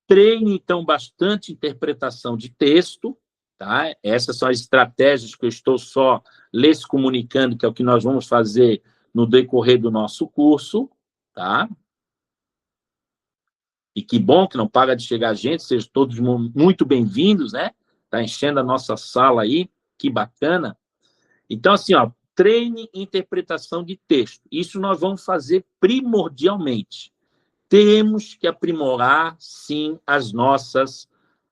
Treine, então, bastante interpretação de texto, tá? Essas são as estratégias que eu estou só lhes comunicando, que é o que nós vamos fazer no decorrer do nosso curso, tá? E que bom que não para de chegar gente, sejam todos muito bem-vindos, né? Tá enchendo a nossa sala aí, que bacana. Então, assim, ó, treine interpretação de texto. Isso nós vamos fazer primordialmente. Temos que aprimorar, sim, as nossas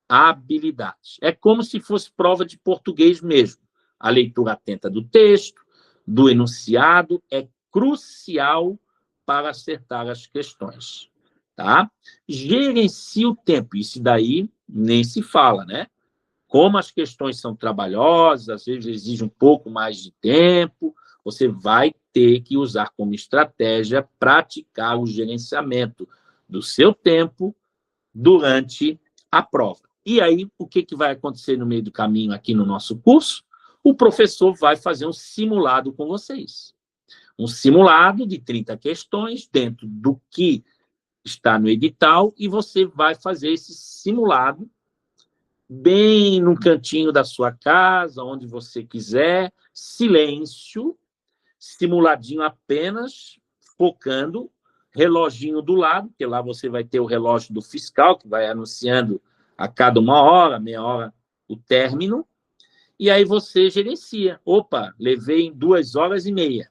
habilidades. É como se fosse prova de português mesmo. A leitura atenta do texto, do enunciado, é crucial para acertar as questões. Tá? Gerencie o tempo. Isso daí nem se fala, né? Como as questões são trabalhosas, às vezes exigem um pouco mais de tempo, você vai ter que usar como estratégia praticar o gerenciamento do seu tempo durante a prova. E aí, o que vai acontecer no meio do caminho aqui no nosso curso? O professor vai fazer um simulado com vocês. Um simulado de 30 questões dentro do que está no edital, e você vai fazer esse simulado bem no cantinho da sua casa, onde você quiser, silêncio, simuladinho apenas, focando, reloginho do lado, porque lá você vai ter o relógio do fiscal, que vai anunciando a cada 1 hora, meia hora, o término, e aí você gerencia. Opa, levei em 2 horas e meia.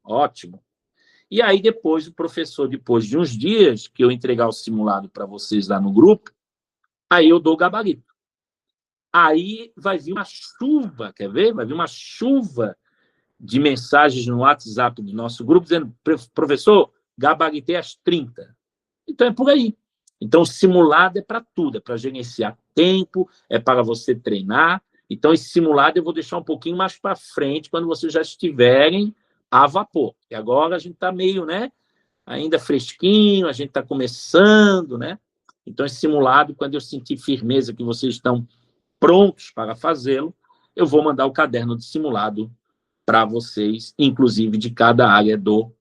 Ótimo. E aí depois o professor, depois de uns dias, que eu entregar o simulado para vocês lá no grupo, aí eu dou o gabarito. Aí vai vir uma chuva, quer ver? Vai vir uma chuva de mensagens no WhatsApp do nosso grupo, dizendo, professor, gabaritei às 30. Então, é por aí. Então, o simulado é para tudo, é para gerenciar tempo, é para você treinar. Então, esse simulado eu vou deixar um pouquinho mais para frente, quando vocês já estiverem a vapor. E agora a gente está meio, né, ainda fresquinho, a gente está começando, né? Então, esse simulado, quando eu sentir firmeza que vocês estão prontos para fazê-lo, eu vou mandar o caderno de simulado para vocês, inclusive de cada área do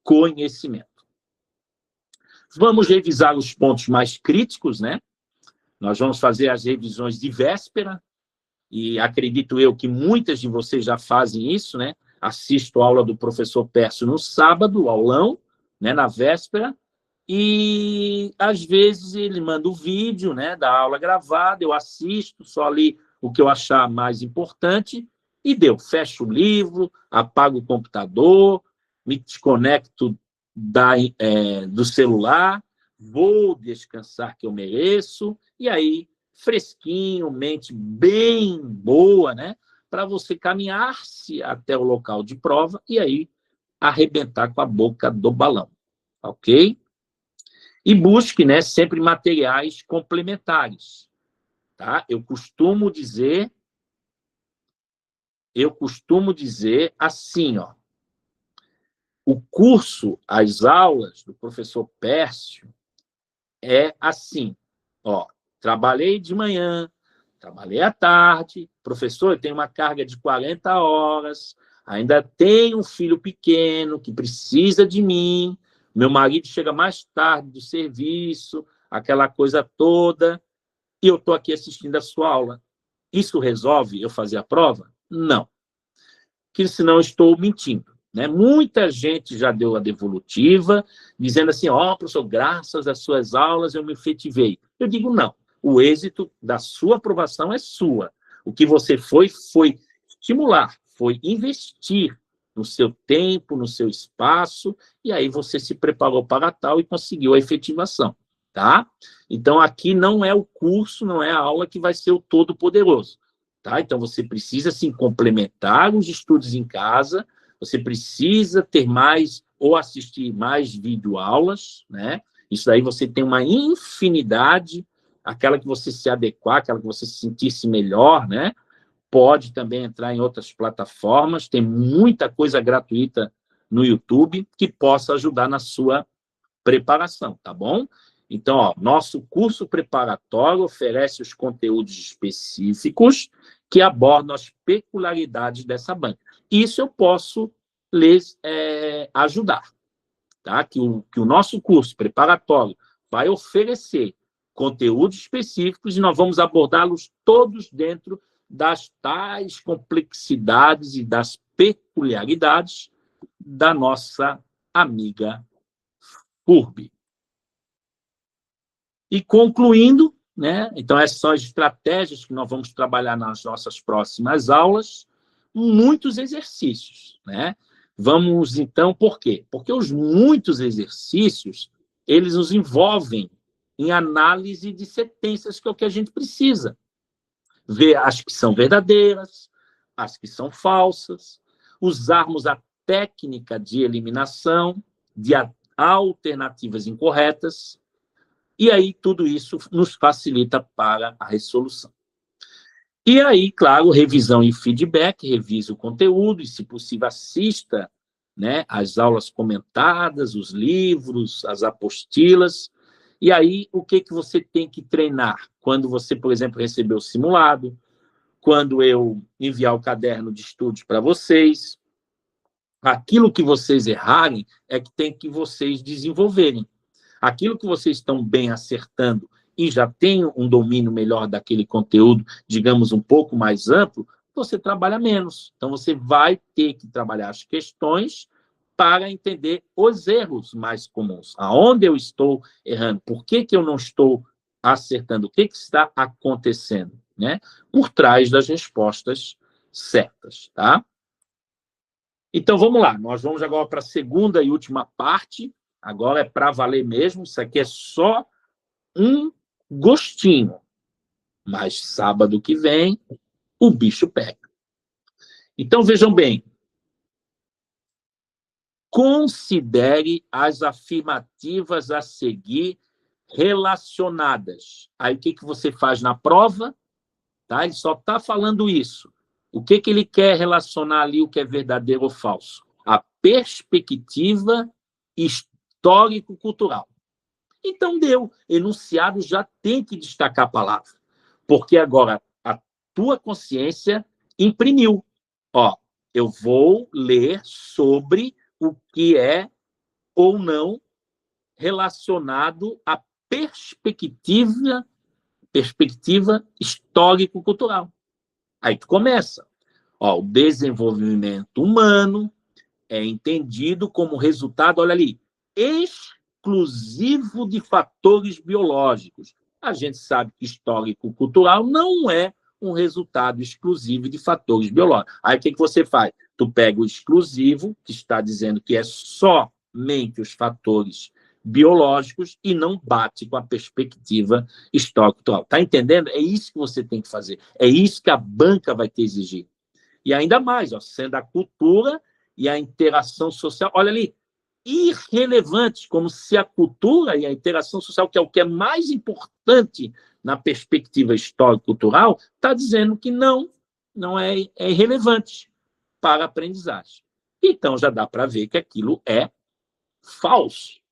conhecimento. Vamos revisar os pontos mais críticos, né? Nós vamos fazer as revisões de véspera, e acredito eu que muitas de vocês já fazem isso, né? Assisto a aula do professor Pércio no sábado, aulão, né, na véspera, e às vezes ele manda o vídeo, né, da aula gravada, eu assisto, só ali o que eu achar mais importante, e deu. Fecho o livro, apago o computador, me desconecto do celular, vou descansar que eu mereço, e aí, fresquinho, mente bem boa, né, para você caminhar-se até o local de prova e aí arrebentar com a boca do balão, ok? E busque, né, sempre materiais complementares, tá? Eu costumo dizer assim, ó, o curso, as aulas do professor Pércio é assim, ó, trabalhei de manhã, trabalhei à tarde, professor, eu tenho uma carga de 40 horas, ainda tenho um filho pequeno que precisa de mim, meu marido chega mais tarde do serviço, aquela coisa toda, e eu estou aqui assistindo a sua aula. Isso resolve eu fazer a prova? Não. Porque senão eu estou mentindo, né? Muita gente já deu a devolutiva, dizendo assim, ó, professor, graças às suas aulas eu me efetivei. Eu digo, não. O êxito da sua aprovação é sua. O que você foi estimular, foi investir no seu tempo, no seu espaço, e aí você se preparou para tal e conseguiu a efetivação, tá? Então, aqui não é o curso, não é a aula que vai ser o todo-poderoso, tá? Então, você precisa, sim, complementar os estudos em casa, você precisa ter mais ou assistir mais videoaulas, né? Isso aí você tem uma infinidade, aquela que você se adequar, aquela que você se sentisse melhor, né? Pode também entrar em outras plataformas, tem muita coisa gratuita no YouTube que possa ajudar na sua preparação, tá bom? Então, ó, nosso curso preparatório oferece os conteúdos específicos que abordam as peculiaridades dessa banca. Isso eu posso lhes ajudar, tá? Que o nosso curso preparatório vai oferecer conteúdos específicos e nós vamos abordá-los todos dentro das tais complexidades e das peculiaridades da nossa amiga FURB. E concluindo, né? Então, essas são as estratégias que nós vamos trabalhar nas nossas próximas aulas, muitos exercícios, né? Vamos, então, por quê? Porque os muitos exercícios, eles nos envolvem em análise de sentenças, que é o que a gente precisa. Ver as que são verdadeiras, as que são falsas, usarmos a técnica de eliminação de alternativas incorretas, e aí tudo isso nos facilita para a resolução. E aí, claro, revisão e feedback, revise o conteúdo e, se possível, assista, né, as aulas comentadas, os livros, as apostilas. E aí, o que você tem que treinar? Quando você, por exemplo, receber o simulado, quando eu enviar o caderno de estudos para vocês, aquilo que vocês errarem é que tem que vocês desenvolverem. Aquilo que vocês estão bem acertando e já tem um domínio melhor daquele conteúdo, digamos, um pouco mais amplo, você trabalha menos. Então, você vai ter que trabalhar as questões para entender os erros mais comuns. Aonde eu estou errando? Por que eu não estou acertando? O que está acontecendo, né? Por trás das respostas certas, tá? Então, vamos lá. Nós vamos agora para a segunda e última parte. Agora é para valer mesmo. Isso aqui é só um gostinho. Mas sábado que vem, o bicho pega. Então, vejam bem. Considere as afirmativas a seguir relacionadas. Aí, o que você faz na prova? Tá? Ele só está falando isso. O que ele quer relacionar ali, o que é verdadeiro ou falso? A perspectiva histórico-cultural. Então, deu. Enunciado já tem que destacar a palavra. Porque agora a tua consciência imprimiu. Ó, eu vou ler sobre o que é ou não relacionado à perspectiva histórico-cultural. Aí tu começa. Ó, o desenvolvimento humano é entendido como resultado, olha ali, exclusivo de fatores biológicos. A gente sabe que histórico-cultural não é um resultado exclusivo de fatores biológicos. Aí o que você faz? Tu pega o exclusivo, que está dizendo que é somente os fatores biológicos e não bate com a perspectiva histórico-cultural. Está entendendo? É isso que você tem que fazer. É isso que a banca vai te exigir. E ainda mais, ó, sendo a cultura e a interação social, olha ali, irrelevantes, como se a cultura e a interação social, que é o que é mais importante na perspectiva histórico-cultural, está dizendo que não é irrelevante para a aprendizagem. Então, já dá para ver que aquilo é falso.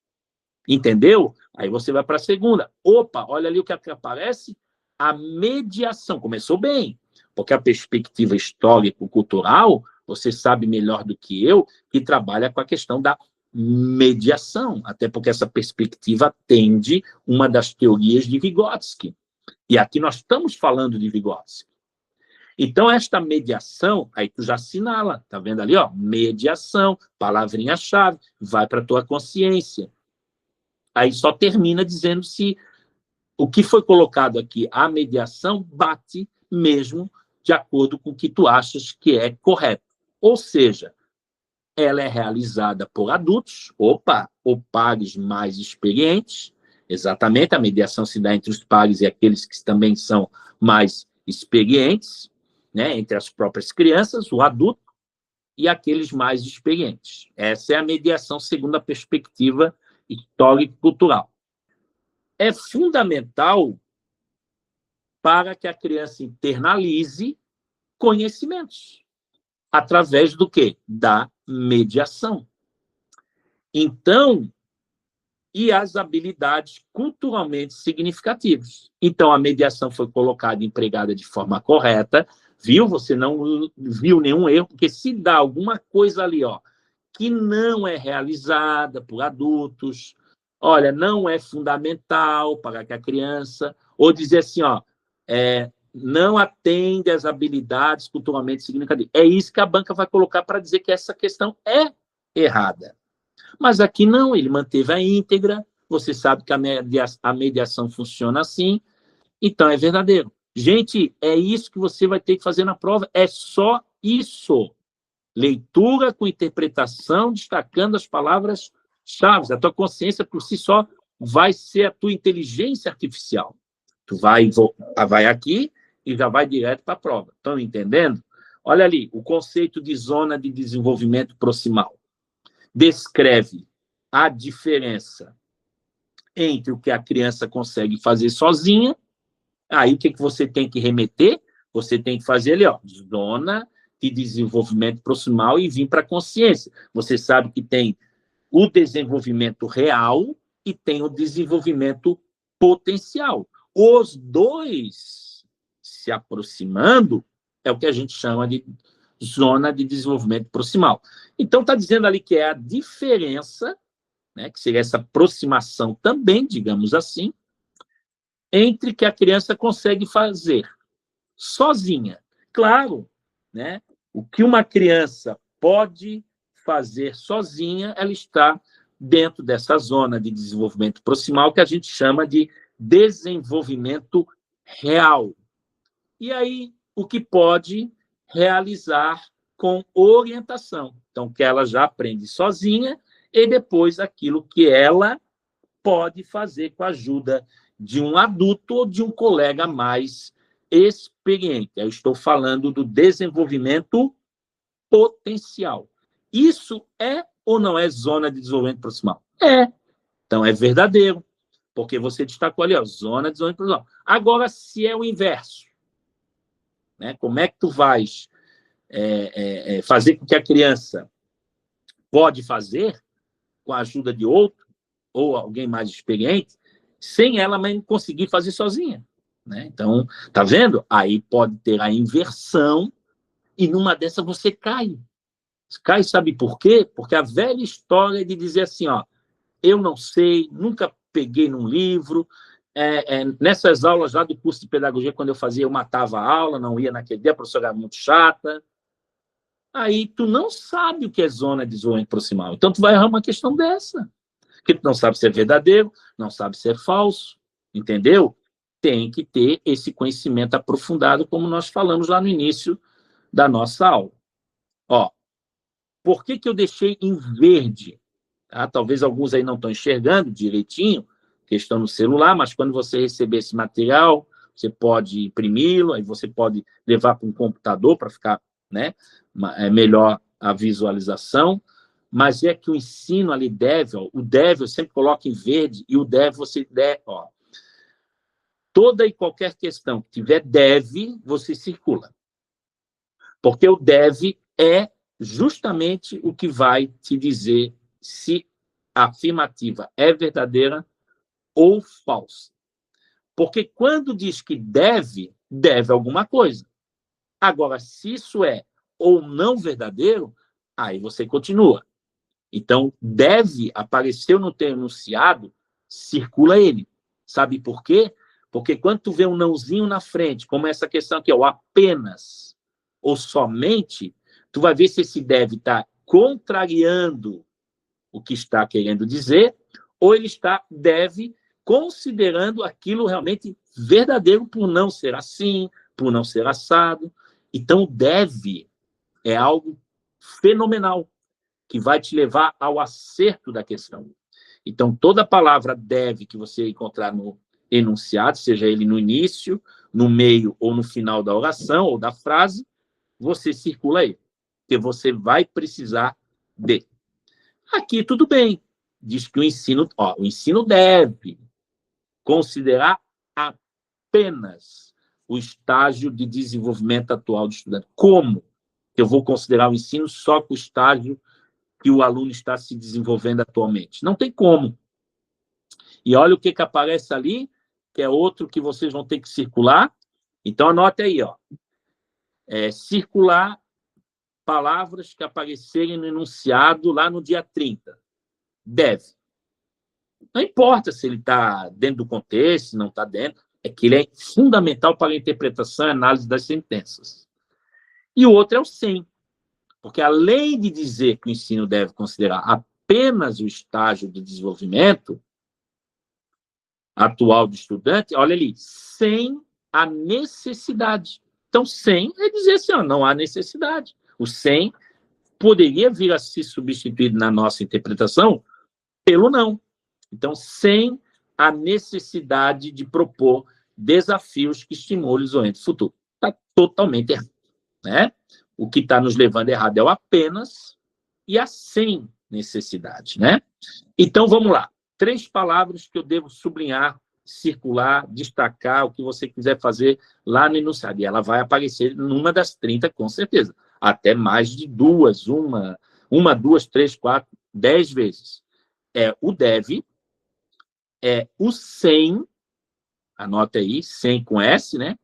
Entendeu? Aí você vai para a segunda. Opa, olha ali o que aparece. A mediação. Começou bem, porque a perspectiva histórico-cultural, você sabe melhor do que eu, que trabalha com a questão da mediação, até porque essa perspectiva atende uma das teorias de Vygotsky. E aqui nós estamos falando de Vygotsky. Então, esta mediação, aí tu já assinala, tá vendo ali, ó? Mediação, palavrinha-chave, vai para a tua consciência. Aí só termina dizendo se o que foi colocado aqui, a mediação, bate mesmo de acordo com o que tu achas que é correto. Ou seja, ela é realizada por adultos, ou pares mais experientes, exatamente, a mediação se dá entre os pares e aqueles que também são mais experientes, né, entre as próprias crianças, o adulto, e aqueles mais experientes. Essa é a mediação segundo a perspectiva histórico-cultural. É fundamental para que a criança internalize conhecimentos. Através do quê? Da mediação. Então, e as habilidades culturalmente significativas. Então, a mediação foi colocada e empregada de forma correta, viu? Você não viu nenhum erro, porque se dá alguma coisa ali, ó, que não é realizada por adultos, olha, não é fundamental para que a criança, ou dizer assim, ó, não atende às habilidades culturalmente significativas. É isso que a banca vai colocar para dizer que essa questão é errada. Mas aqui não, ele manteve a íntegra, você sabe que a mediação funciona assim, então é verdadeiro. Gente, é isso que você vai ter que fazer na prova, é só isso. Leitura com interpretação, destacando as palavras-chave. A tua consciência, por si só, vai ser a tua inteligência artificial. Tu vai aqui e já vai direto para a prova. Estão entendendo? Olha ali, o conceito de zona de desenvolvimento proximal. Descreve a diferença entre o que a criança consegue fazer sozinha. Aí, o que você tem que remeter? Você tem que fazer ali, ó, zona de desenvolvimento proximal e vir para a consciência. Você sabe que tem o desenvolvimento real e tem o desenvolvimento potencial. Os dois se aproximando é o que a gente chama de zona de desenvolvimento proximal. Então, está dizendo ali que é a diferença, né, que seria essa aproximação também, digamos assim, entre que a criança consegue fazer sozinha. Claro, né? O que uma criança pode fazer sozinha, ela está dentro dessa zona de desenvolvimento proximal que a gente chama de desenvolvimento real. E aí, o que pode realizar com orientação. Então, que ela já aprende sozinha e depois aquilo que ela pode fazer com a ajuda de um adulto ou de um colega mais experiente. Eu estou falando do desenvolvimento potencial. Isso é ou não é zona de desenvolvimento proximal? É. Então, é verdadeiro, porque você destacou ali, ó, zona de desenvolvimento proximal. Agora, se é o inverso, né? Como é que tu vais fazer com que a criança pode fazer com a ajuda de outro ou alguém mais experiente, sem ela mesmo conseguir fazer sozinha, né? Então, tá vendo? Aí pode ter a inversão e numa dessa você cai. Cai, sabe por quê? Porque a velha história de dizer assim, ó, eu não sei, nunca peguei num livro, nessas aulas lá do curso de pedagogia, quando eu fazia, eu matava a aula, não ia naquele dia, a professora era muito chata. Aí tu não sabe o que é zona de desenvolvimento proximal. Então tu vai errar uma questão dessa. Porque tu não sabe se é verdadeiro, não sabe se é falso, entendeu? Tem que ter esse conhecimento aprofundado, como nós falamos lá no início da nossa aula. Ó, por que eu deixei em verde? Tá? Talvez alguns aí não estão enxergando direitinho, que estão no celular, mas quando você receber esse material, você pode imprimi-lo, aí você pode levar para um computador para ficar, né, melhor a visualização. Mas é que o ensino ali deve, ó, o deve eu sempre coloco em verde, e o deve você deve, ó, toda e qualquer questão que tiver deve, você circula. Porque o deve é justamente o que vai te dizer se a afirmativa é verdadeira ou falsa. Porque quando diz que deve, deve alguma coisa. Agora, se isso é ou não verdadeiro, aí você continua. Então, deve, apareceu no teu enunciado, circula ele. Sabe por quê? Porque quando tu vê um nãozinho na frente, como essa questão aqui, ó, apenas ou somente, tu vai ver se esse deve está contrariando o que está querendo dizer, ou ele deve considerando aquilo realmente verdadeiro por não ser assim, por não ser assado. Então, deve é algo fenomenal que vai te levar ao acerto da questão. Então, toda palavra deve que você encontrar no enunciado, seja ele no início, no meio ou no final da oração ou da frase, você circula ele, porque você vai precisar de. Aqui tudo bem, diz que o ensino deve considerar apenas o estágio de desenvolvimento atual do estudante. Como eu vou considerar o ensino só com o estágio que o aluno está se desenvolvendo atualmente? Não tem como. E olha o que aparece ali, que é outro que vocês vão ter que circular. Então, anote aí, ó. Circular palavras que aparecerem no enunciado lá no dia 30. Deve. Não importa se ele está dentro do contexto, se não está dentro, é que ele é fundamental para a interpretação e análise das sentenças. E o outro é o sem, porque além de dizer que o ensino deve considerar apenas o estágio de desenvolvimento atual do estudante, olha ali, sem a necessidade. Então, sem é dizer assim, ó, não há necessidade. O sem poderia vir a ser substituído na nossa interpretação pelo não. Então, sem a necessidade de propor desafios que estimulem o desenvolvimento futuro. Está totalmente errado, né? O que está nos levando errado é o apenas e a sem necessidade, né? Então, vamos lá. 3 palavras que eu devo sublinhar, circular, destacar, o que você quiser fazer lá no enunciado. E ela vai aparecer numa das 30, com certeza. Até mais de 2, uma, 2, 3, 4, 10 vezes. É o deve, é o sem, anota aí, sem com S, né?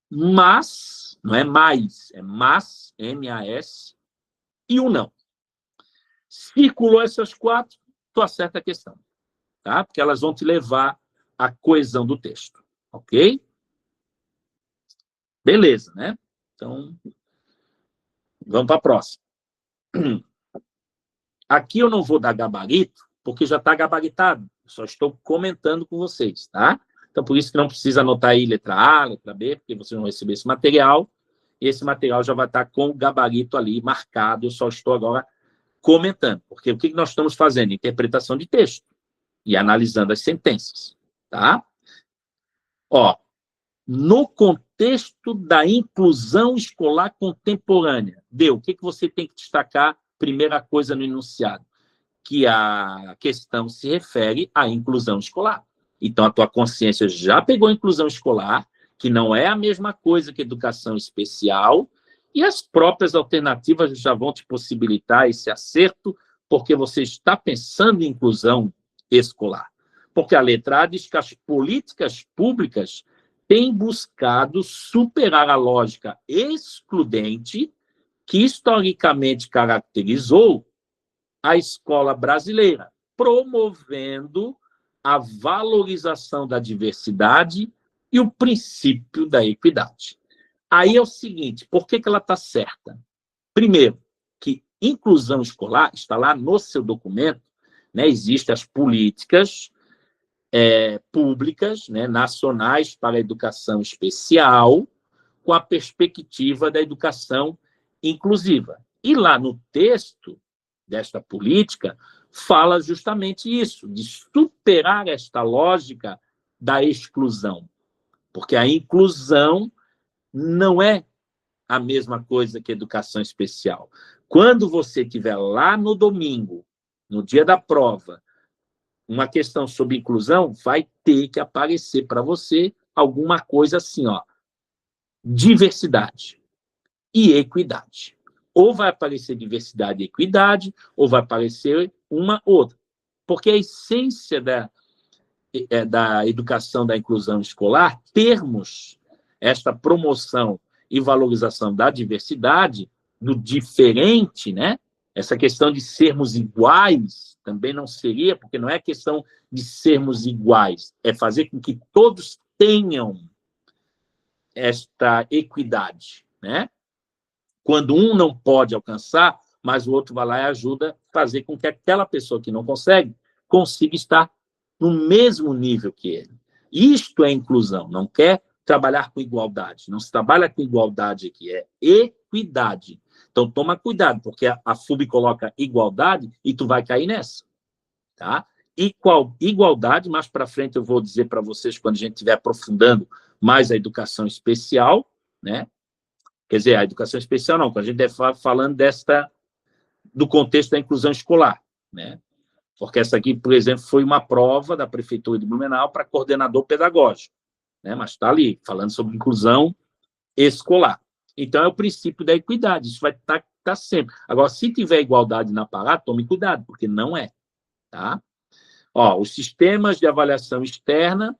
Mas, não é mais, é mas, M-A-S, e o não. Circulou essas 4, tu acerta a questão, tá? Porque elas vão te levar a coesão do texto, ok? Beleza, né? Então, vamos para a próxima. Aqui eu não vou dar gabarito, porque já está gabaritado. Só estou comentando com vocês, tá? Então, por isso que não precisa anotar aí letra A, letra B, porque vocês vão receber esse material, e esse material já vai estar com o gabarito ali marcado. Eu só estou agora comentando, porque o que nós estamos fazendo? Interpretação de texto e analisando as sentenças, tá? Ó, no contexto da inclusão escolar contemporânea, o que você tem que destacar? Primeira coisa no enunciado, que a questão se refere à inclusão escolar. Então, a tua consciência já pegou a inclusão escolar, que não é a mesma coisa que educação especial, e as próprias alternativas já vão te possibilitar esse acerto, porque você está pensando em inclusão escolar. Porque a letra A diz que as políticas públicas têm buscado superar a lógica excludente que historicamente caracterizou a escola brasileira, promovendo a valorização da diversidade e o princípio da equidade. Aí é o seguinte, por que ela está certa? Primeiro, que inclusão escolar está lá no seu documento, né? Existem as políticas públicas, né, nacionais para a educação especial, com a perspectiva da educação inclusiva. E lá no texto desta política, fala justamente isso, de superar esta lógica da exclusão. Porque a inclusão não é a mesma coisa que educação especial. Quando você estiver lá no domingo, no dia da prova, uma questão sobre inclusão, vai ter que aparecer para você alguma coisa assim, ó, diversidade e equidade. Ou vai aparecer diversidade e equidade, ou vai aparecer uma outra. Porque a essência da educação da inclusão escolar, termos esta promoção e valorização da diversidade, do diferente, né? Essa questão de sermos iguais também não seria, porque não é questão de sermos iguais, é fazer com que todos tenham esta equidade, né? Quando um não pode alcançar, mas o outro vai lá e ajuda a fazer com que aquela pessoa que não consegue consiga estar no mesmo nível que ele. Isto é inclusão, não quer trabalhar com igualdade. Não se trabalha com igualdade aqui, é equidade. Então, toma cuidado, porque a FUB coloca igualdade e tu vai cair nessa. Tá? Igualdade, mais para frente eu vou dizer para vocês, quando a gente estiver aprofundando mais a educação especial, né? Quer dizer, a educação especial não, quando a gente está falando do contexto da inclusão escolar, né? Porque essa aqui, por exemplo, foi uma prova da Prefeitura de Blumenau para coordenador pedagógico, né? Mas está ali, falando sobre inclusão escolar. Então, é o princípio da equidade, isso vai estar sempre. Agora, se tiver igualdade na parada, tome cuidado, porque não é. Tá? Ó, os sistemas de avaliação externa,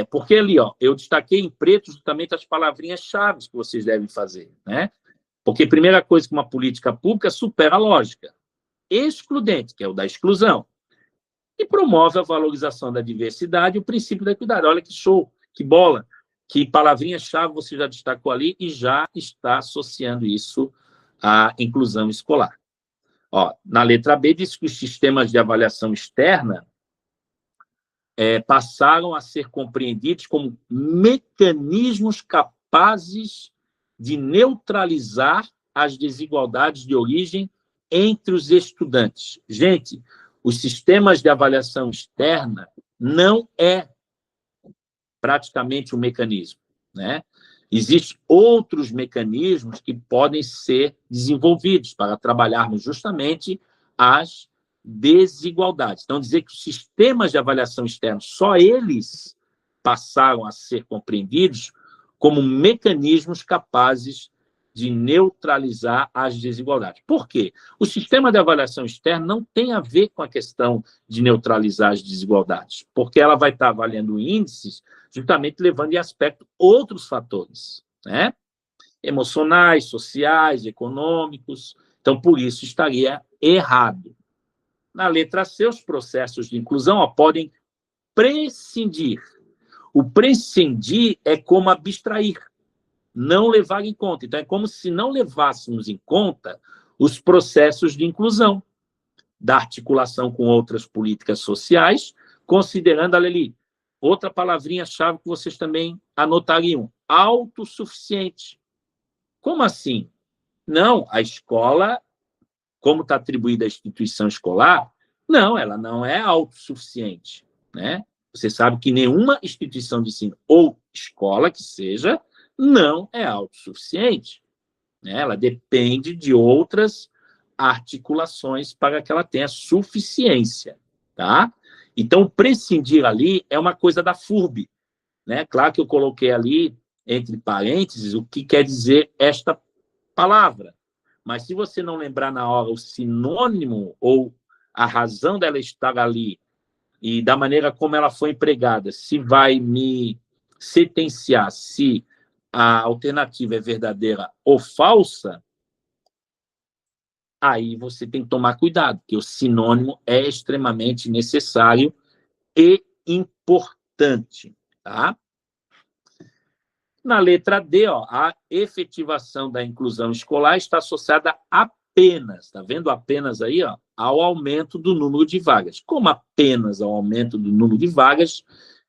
porque ali, ó, eu destaquei em preto justamente as palavrinhas-chave que vocês devem fazer, né? Porque a primeira coisa que uma política pública supera a lógica excludente, que é o da exclusão, e promove a valorização da diversidade e o princípio da equidade. Olha que show, que bola, que palavrinha-chave você já destacou ali e já está associando isso à inclusão escolar. Ó, na letra B, diz que os sistemas de avaliação externa passaram a ser compreendidos como mecanismos capazes de neutralizar as desigualdades de origem entre os estudantes. Gente, os sistemas de avaliação externa não é praticamente um mecanismo, né? Existem outros mecanismos que podem ser desenvolvidos para trabalharmos justamente as desigualdades. Então, dizer que os sistemas de avaliação externa, só eles passaram a ser compreendidos como mecanismos capazes de neutralizar as desigualdades. Por quê? O sistema de avaliação externa não tem a ver com a questão de neutralizar as desigualdades, porque ela vai estar avaliando índices justamente levando em aspecto outros fatores, né? Emocionais, sociais, econômicos. Então, por isso, estaria errado. Na letra C, os processos de inclusão podem prescindir. O prescindir é como abstrair, não levar em conta. Então, é como se não levássemos em conta os processos de inclusão, da articulação com outras políticas sociais, considerando ali outra palavrinha-chave que vocês também anotariam: autossuficiente. Como assim? Não, a escola, como está atribuída à instituição escolar, não, ela não é autossuficiente, né? Você sabe que nenhuma instituição de ensino ou escola que seja não é autossuficiente, né? Ela depende de outras articulações para que ela tenha suficiência, tá? Então, prescindir ali é uma coisa da FURB, né? Claro que eu coloquei ali, entre parênteses, o que quer dizer esta palavra, mas se você não lembrar na hora o sinônimo ou a razão dela estar ali e da maneira como ela foi empregada, se vai me sentenciar se a alternativa é verdadeira ou falsa, aí você tem que tomar cuidado, porque o sinônimo é extremamente necessário e importante, tá? Na letra D, ó, a efetivação da inclusão escolar está associada apenas, tá vendo apenas aí, ó, ao aumento do número de vagas. Como apenas ao aumento do número de vagas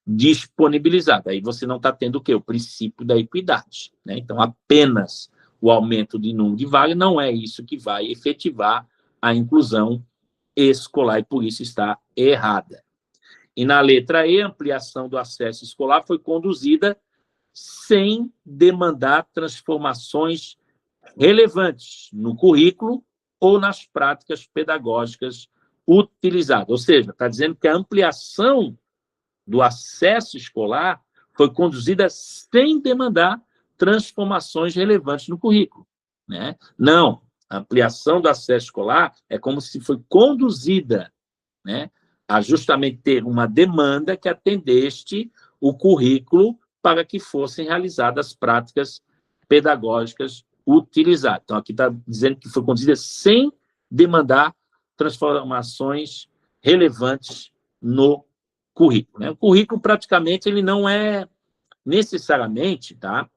disponibilizadas? Aí você não está tendo o quê? O princípio da equidade, né? Então, apenas o aumento de número de vagas não é isso que vai efetivar a inclusão escolar, e por isso está errada. E na letra E, a ampliação do acesso escolar foi conduzida sem demandar transformações relevantes no currículo ou nas práticas pedagógicas utilizadas. Ou seja, está dizendo que a ampliação do acesso escolar foi conduzida sem demandar transformações relevantes no currículo, né? Não, a ampliação do acesso escolar é como se foi conduzida, né, a justamente ter uma demanda que atendeste o currículo para que fossem realizadas práticas pedagógicas utilizadas. Então, aqui está dizendo que foi conduzida sem demandar transformações relevantes no currículo, né? O currículo, praticamente, ele não é necessariamente, tá?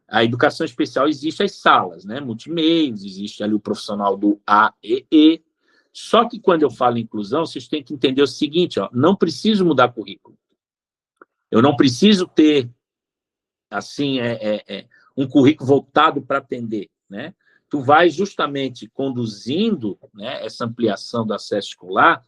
A educação especial existe as salas, né? Multimeios, existe ali o profissional do AEE. Só que quando eu falo em inclusão, vocês têm que entender o seguinte, ó, não preciso mudar currículo. Eu não preciso ter assim, um currículo voltado para atender, né? Tu vai justamente conduzindo, né, essa ampliação do acesso escolar,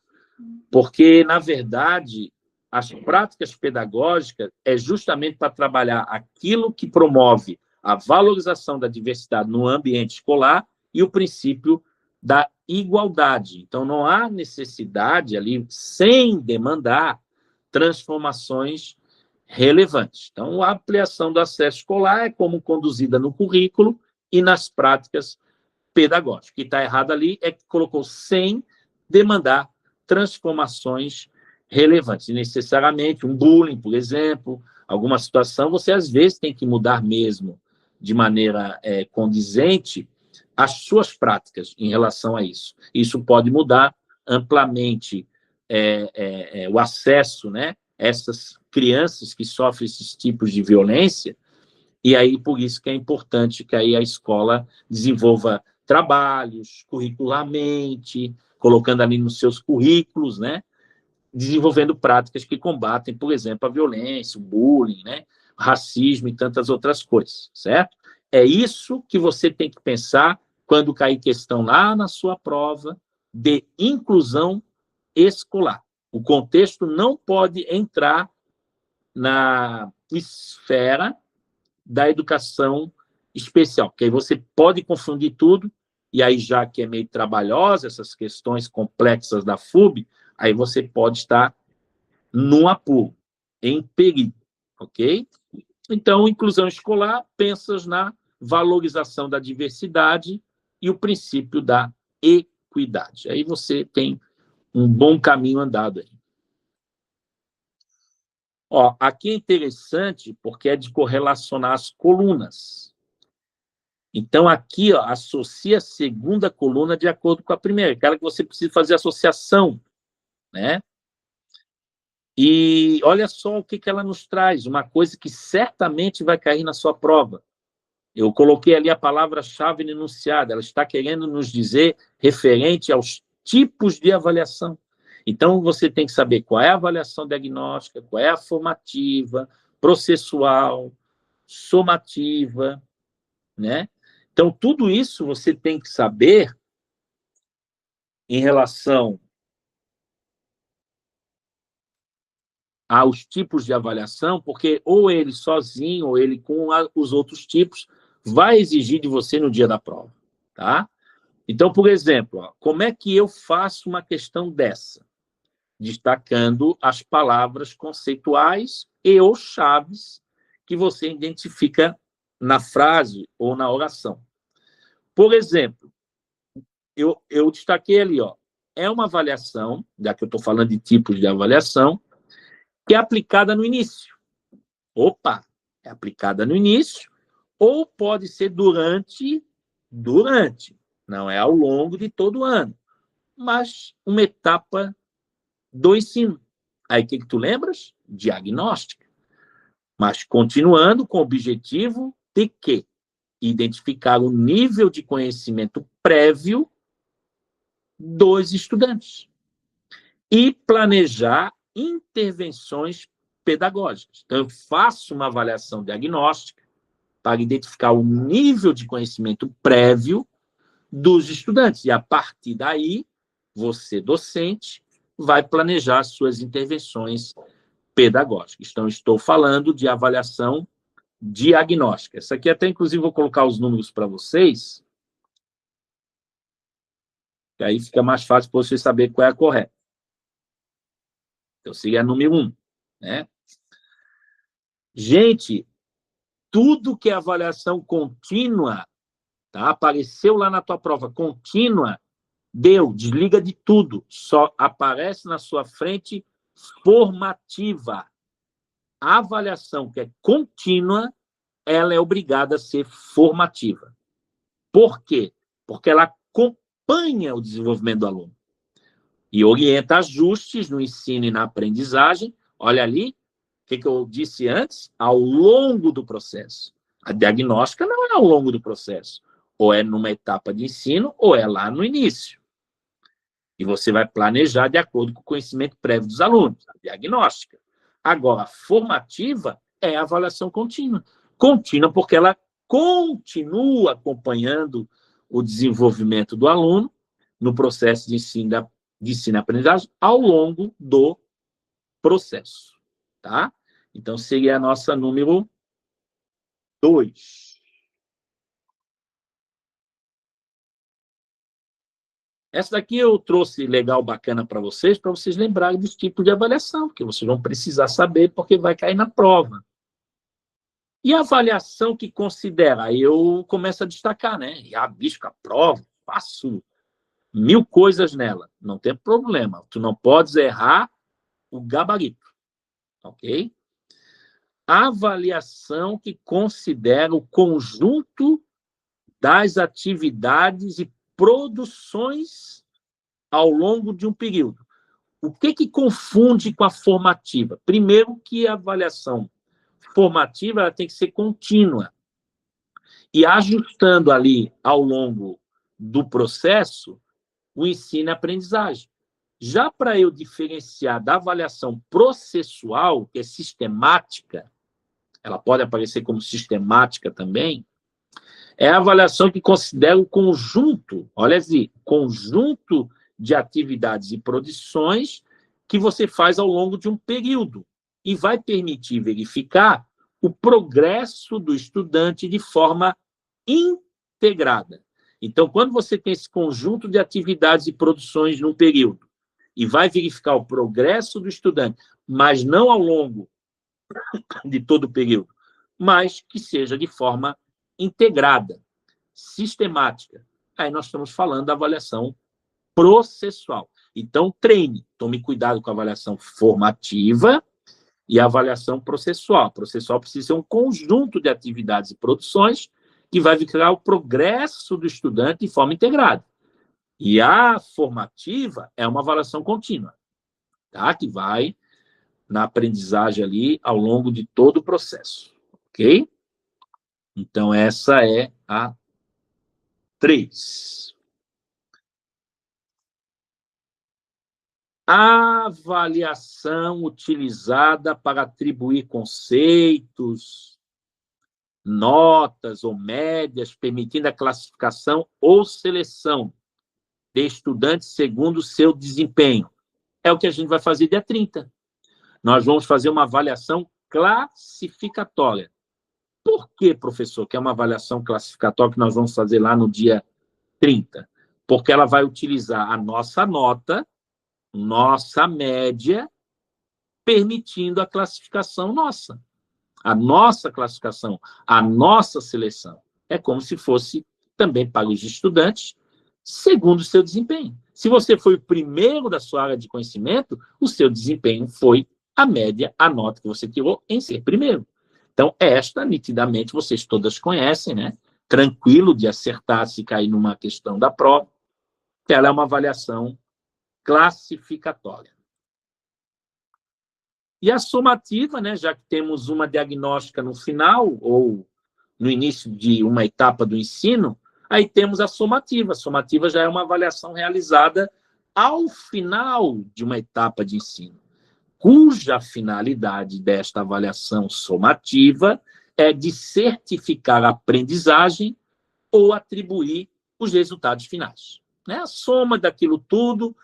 porque, na verdade, as práticas pedagógicas é justamente para trabalhar aquilo que promove a valorização da diversidade no ambiente escolar e o princípio da igualdade. Então, não há necessidade ali, sem demandar, transformações relevantes. Então, a ampliação do acesso escolar é como conduzida no currículo e nas práticas pedagógicas. O que está errado ali é que colocou sem demandar transformações relevantes. E necessariamente, um bullying, por exemplo, alguma situação, você às vezes tem que mudar mesmo de maneira condizente as suas práticas em relação a isso. Isso pode mudar amplamente o acesso, né, essas crianças que sofrem esses tipos de violência, e aí por isso que é importante que aí a escola desenvolva trabalhos curricularmente, colocando ali nos seus currículos, né, desenvolvendo práticas que combatem, por exemplo, a violência, o bullying, né, o racismo e tantas outras coisas, certo? É isso que você tem que pensar quando cair questão lá na sua prova de inclusão escolar. O contexto não pode entrar na esfera da educação especial, porque aí você pode confundir tudo, e aí, já que é meio trabalhosa essas questões complexas da FUB, aí você pode estar num apuro, em perigo, ok? Então, inclusão escolar, pensas na valorização da diversidade e o princípio da equidade. Aí você tem um bom caminho andado aí. Ó, aqui é interessante porque é de correlacionar as colunas. Então, aqui, ó, associa a segunda coluna de acordo com a primeira. Cara, que você precisa fazer associação, né? E olha só o que ela nos traz, uma coisa que certamente vai cair na sua prova. Eu coloquei ali a palavra-chave no enunciado, ela está querendo nos dizer referente aos tipos de avaliação. Então, você tem que saber qual é a avaliação diagnóstica, qual é a formativa, processual, somativa, né? Então, tudo isso você tem que saber em relação aos tipos de avaliação, porque ou ele sozinho, ou ele com os outros tipos, vai exigir de você no dia da prova, tá? Então, por exemplo, ó, como é que eu faço uma questão dessa? Destacando as palavras conceituais e ou chaves que você identifica na frase ou na oração. Por exemplo, eu destaquei ali, ó, é uma avaliação, já que eu estou falando de tipos de avaliação, que é aplicada no início. Opa, é aplicada no início, ou pode ser durante, não é ao longo de todo o ano, mas uma etapa do ensino. Aí o que tu lembras? Diagnóstica. Mas continuando com o objetivo de quê? Identificar o nível de conhecimento prévio dos estudantes e planejar intervenções pedagógicas. Então, eu faço uma avaliação diagnóstica para identificar o nível de conhecimento prévio dos estudantes. E, a partir daí, você, docente, vai planejar suas intervenções pedagógicas. Então, estou falando de avaliação diagnóstica. Essa aqui até, inclusive, vou colocar os números para vocês, que aí fica mais fácil para você saber qual é a correta. Então, seria a número 1, né? Gente, tudo que é avaliação contínua, tá? Apareceu lá na tua prova, contínua, desliga de tudo, só aparece na sua frente formativa. A avaliação que é contínua, ela é obrigada a ser formativa. Por quê? Porque ela acompanha o desenvolvimento do aluno e orienta ajustes no ensino e na aprendizagem. Olha ali, o que eu disse antes? Ao longo do processo. A diagnóstica não é ao longo do processo. Ou é numa etapa de ensino, ou é lá no início. E você vai planejar de acordo com o conhecimento prévio dos alunos, a diagnóstica. Agora, a formativa é a avaliação contínua. Contínua porque ela continua acompanhando o desenvolvimento do aluno no processo de ensino e aprendizagem ao longo do processo. Tá? Então, seria a nossa número 2. Essa daqui eu trouxe legal, bacana para vocês lembrarem dos tipos de avaliação, que vocês vão precisar saber, porque vai cair na prova. E a avaliação que considera? Aí eu começo a destacar, né? Bicho, a prova, faço 1000 coisas nela. Não tem problema. Tu não podes errar o gabarito. Ok? A avaliação que considera o conjunto das atividades e produções ao longo de um período. O que confunde com a formativa? Primeiro que a avaliação formativa ela tem que ser contínua. E ajustando ali ao longo do processo o ensino e aprendizagem. Já para eu diferenciar da avaliação processual, que é sistemática, ela pode aparecer como sistemática também, é a avaliação que considera o conjunto, olha assim, conjunto de atividades e produções que você faz ao longo de um período e vai permitir verificar o progresso do estudante de forma integrada. Então, quando você tem esse conjunto de atividades e produções num período e vai verificar o progresso do estudante, mas não ao longo de todo o período, mas que seja de forma integrada, sistemática. Aí nós estamos falando da avaliação processual. Então, treine. Tome cuidado com a avaliação formativa e a avaliação processual. A processual precisa ser um conjunto de atividades e produções que vai verificar o progresso do estudante de forma integrada. E a formativa é uma avaliação contínua, tá? Que vai na aprendizagem ali ao longo de todo o processo, ok? Então, essa é a 3. A avaliação utilizada para atribuir conceitos, notas ou médias, permitindo a classificação ou seleção de estudantes segundo o seu desempenho. É o que a gente vai fazer dia 30. Nós vamos fazer uma avaliação classificatória. Por que, professor, que é uma avaliação classificatória que nós vamos fazer lá no dia 30? Porque ela vai utilizar a nossa nota, nossa média, permitindo a classificação nossa. A nossa classificação, a nossa seleção. É como se fosse também para os estudantes, segundo o seu desempenho. Se você foi o primeiro da sua área de conhecimento, o seu desempenho foi a média, a nota que você tirou em ser primeiro. Então, esta, nitidamente, vocês todas conhecem, né? Tranquilo de acertar se cair numa questão da prova, que ela é uma avaliação classificatória. E a somativa, né, já que temos uma diagnóstica no final, ou no início de uma etapa do ensino, aí temos a somativa. A somativa já é uma avaliação realizada ao final de uma etapa de ensino, cuja finalidade desta avaliação somativa é de certificar a aprendizagem ou atribuir os resultados finais. Né? A soma daquilo tudo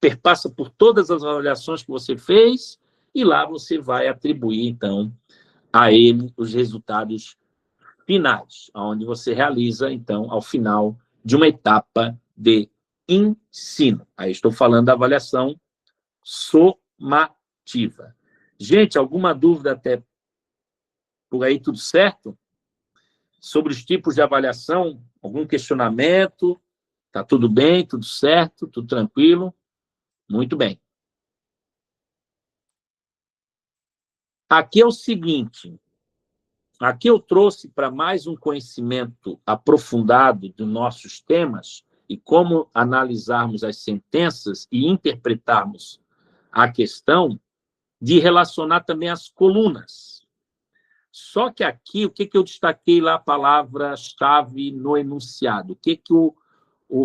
perpassa por todas as avaliações que você fez e lá você vai atribuir, então, a ele os resultados finais, onde você realiza, então, ao final de uma etapa de ensino. Aí estou falando da avaliação somativa. Gente, alguma dúvida até por aí, tudo certo? Sobre os tipos de avaliação, algum questionamento? Tá tudo bem, tudo certo, tudo tranquilo? Muito bem. Aqui é o seguinte, aqui eu trouxe para mais um conhecimento aprofundado dos nossos temas e como analisarmos as sentenças e interpretarmos a questão de relacionar também as colunas. Só que aqui, o que eu destaquei lá, a palavra-chave no enunciado? O que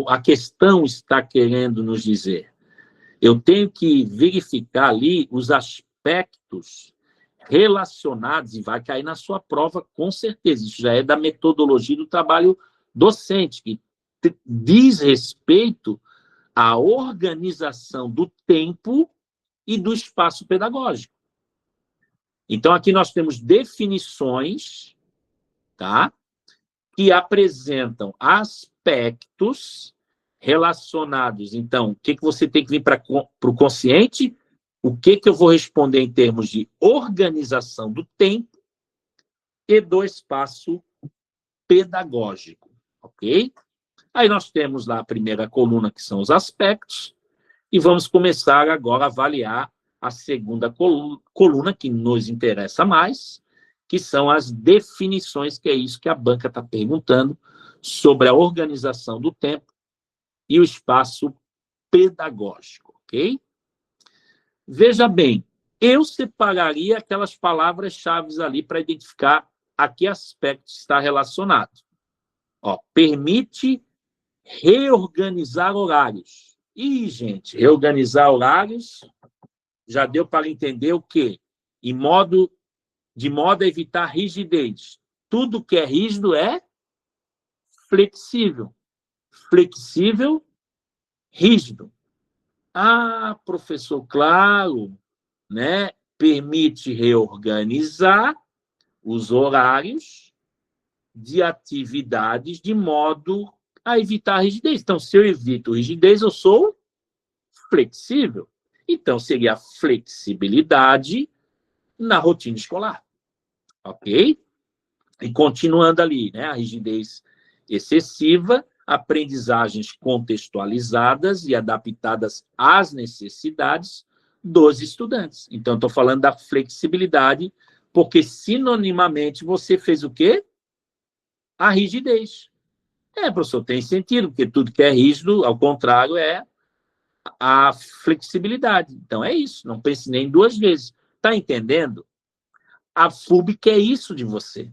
a questão está querendo nos dizer? Eu tenho que verificar ali os aspectos relacionados, e vai cair na sua prova, com certeza. Isso já é da metodologia do trabalho docente, que diz respeito à organização do tempo e do espaço pedagógico. Então, aqui nós temos definições, tá? Que apresentam aspectos relacionados. Então, o que você tem que vir para o consciente? O que eu vou responder em termos de organização do tempo e do espaço pedagógico, ok? Aí nós temos lá a primeira coluna, que são os aspectos, e vamos começar agora a avaliar a segunda coluna, que nos interessa mais, que são as definições, que é isso que a banca está perguntando, sobre a organização do tempo e o espaço pedagógico, ok? Veja bem, eu separaria aquelas palavras-chave ali para identificar a que aspecto está relacionado. Ó, permite reorganizar horários. Ih, gente, reorganizar horários já deu para entender o quê? De modo a evitar rigidez. Tudo que é rígido é flexível. Flexível, rígido. Ah, professor, claro, né? Permite reorganizar os horários de atividades de modo a evitar rigidez. Então, se eu evito rigidez, eu sou flexível. Então, seria a flexibilidade na rotina escolar. Ok? E continuando ali, né? A rigidez excessiva, aprendizagens contextualizadas e adaptadas às necessidades dos estudantes. Então, estou falando da flexibilidade, porque sinonimamente você fez o quê? A rigidez. Professor, tem sentido, porque tudo que é rígido, ao contrário, é a flexibilidade. Então, é isso, não pense nem duas vezes. Está entendendo? A FUB quer isso de você.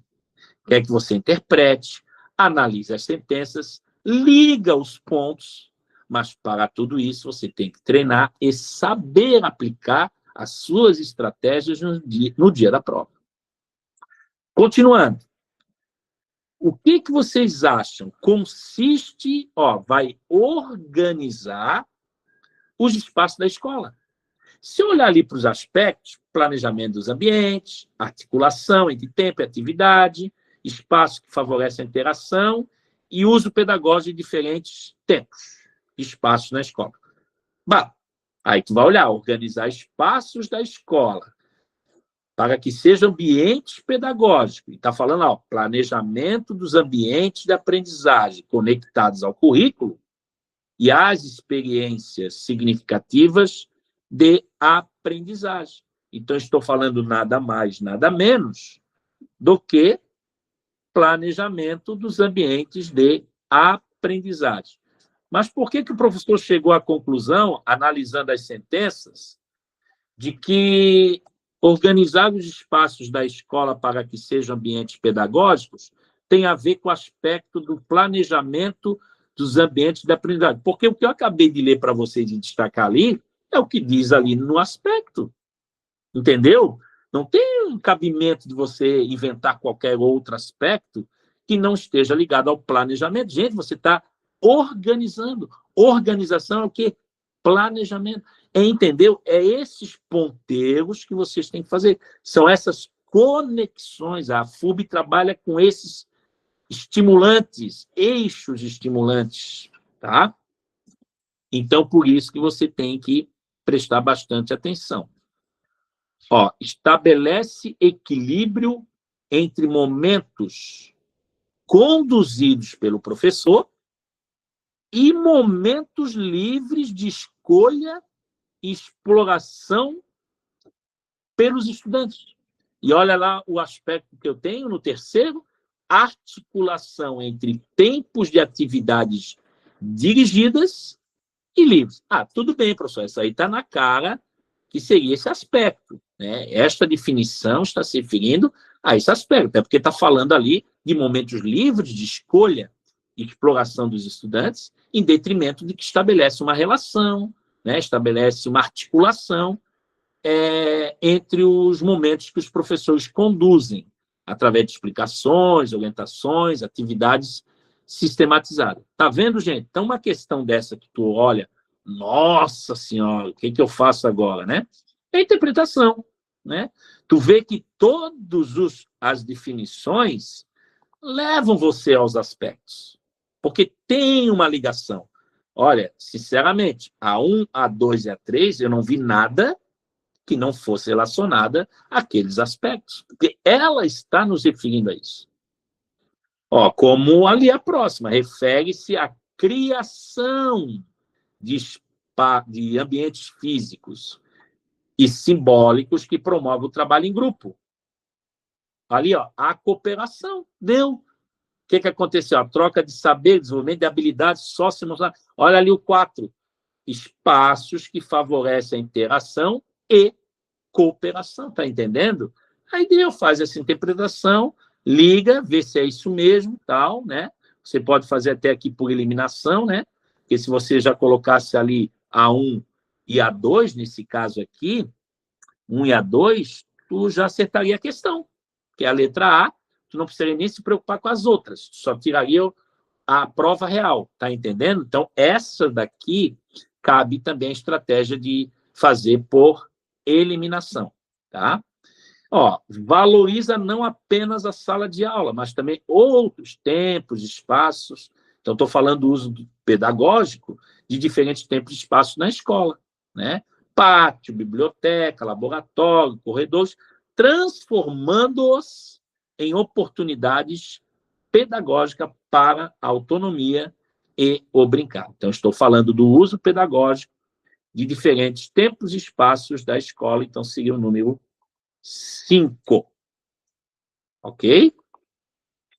Quer que você interprete, analise as sentenças, liga os pontos, mas para tudo isso você tem que treinar e saber aplicar as suas estratégias no dia da prova. Continuando. O que vocês acham? Consiste, vai organizar os espaços da escola. Se eu olhar ali para os aspectos, planejamento dos ambientes, articulação entre tempo e atividade, espaço que favorece a interação e uso pedagógico de diferentes tempos, espaços na escola. Bom, aí tu vai olhar, organizar espaços da escola para que sejam ambientes pedagógicos. E está falando, planejamento dos ambientes de aprendizagem conectados ao currículo e às experiências significativas de aprendizagem. Então, estou falando nada mais, nada menos do que planejamento dos ambientes de aprendizagem. Mas por que o professor chegou à conclusão, analisando as sentenças, de que organizar os espaços da escola para que sejam ambientes pedagógicos tem a ver com o aspecto do planejamento dos ambientes de aprendizagem? Porque o que eu acabei de ler para vocês e destacar ali é o que diz ali no aspecto. Entendeu? Não tem um cabimento de você inventar qualquer outro aspecto que não esteja ligado ao planejamento. Gente, você está organizando. Organização é o quê? Planejamento. Entendeu? É esses ponteiros que vocês têm que fazer. São essas conexões. A FUB trabalha com esses estimulantes, eixos estimulantes, tá? Então, por isso que você tem que prestar bastante atenção. Estabelece equilíbrio entre momentos conduzidos pelo professor e momentos livres de escolha e exploração pelos estudantes. E olha lá o aspecto que eu tenho no terceiro, articulação entre tempos de atividades dirigidas e livres. Tudo bem, professor, isso aí está na cara que seria esse aspecto, né? Esta definição está se referindo a esse aspecto, até porque está falando ali de momentos livres de escolha e exploração dos estudantes, em detrimento de que estabelece uma relação, né? Estabelece uma articulação entre os momentos que os professores conduzem, através de explicações, orientações, atividades sistematizadas. Está vendo, gente? Então, uma questão dessa que tu olha, nossa senhora, o que eu faço agora, né? É a interpretação, né? Tu vê que todas as definições levam você aos aspectos, porque tem uma ligação. Olha, sinceramente, a 1, a 2 e a 3, eu não vi nada que não fosse relacionada àqueles aspectos, porque ela está nos referindo a isso. Como ali a próxima, refere-se à criação de ambientes físicos e simbólicos que promovem o trabalho em grupo. Ali, a cooperação. Deu. O que aconteceu? A troca de saber, desenvolvimento de habilidades socioemocionais. Olha ali o 4. Espaços que favorecem a interação e cooperação. Está entendendo? Aí Deus faz essa interpretação, liga, vê se é isso mesmo, tal, né? Você pode fazer até aqui por eliminação, né? Porque se você já colocasse ali a 1 e a 2, nesse caso aqui, 1 e a 2, tu já acertaria a questão, que é a letra A, tu não precisaria nem se preocupar com as outras, tu só tiraria a prova real, tá entendendo? Então, essa daqui cabe também a estratégia de fazer por eliminação, tá? Valoriza não apenas a sala de aula, mas também outros tempos, espaços. Então, estou falando do uso pedagógico de diferentes tempos e espaços na escola, né? Pátio, biblioteca, laboratório, corredores, transformando-os em oportunidades pedagógicas para a autonomia e o brincar. Então, estou falando do uso pedagógico de diferentes tempos e espaços da escola, então seria o número 5. Ok?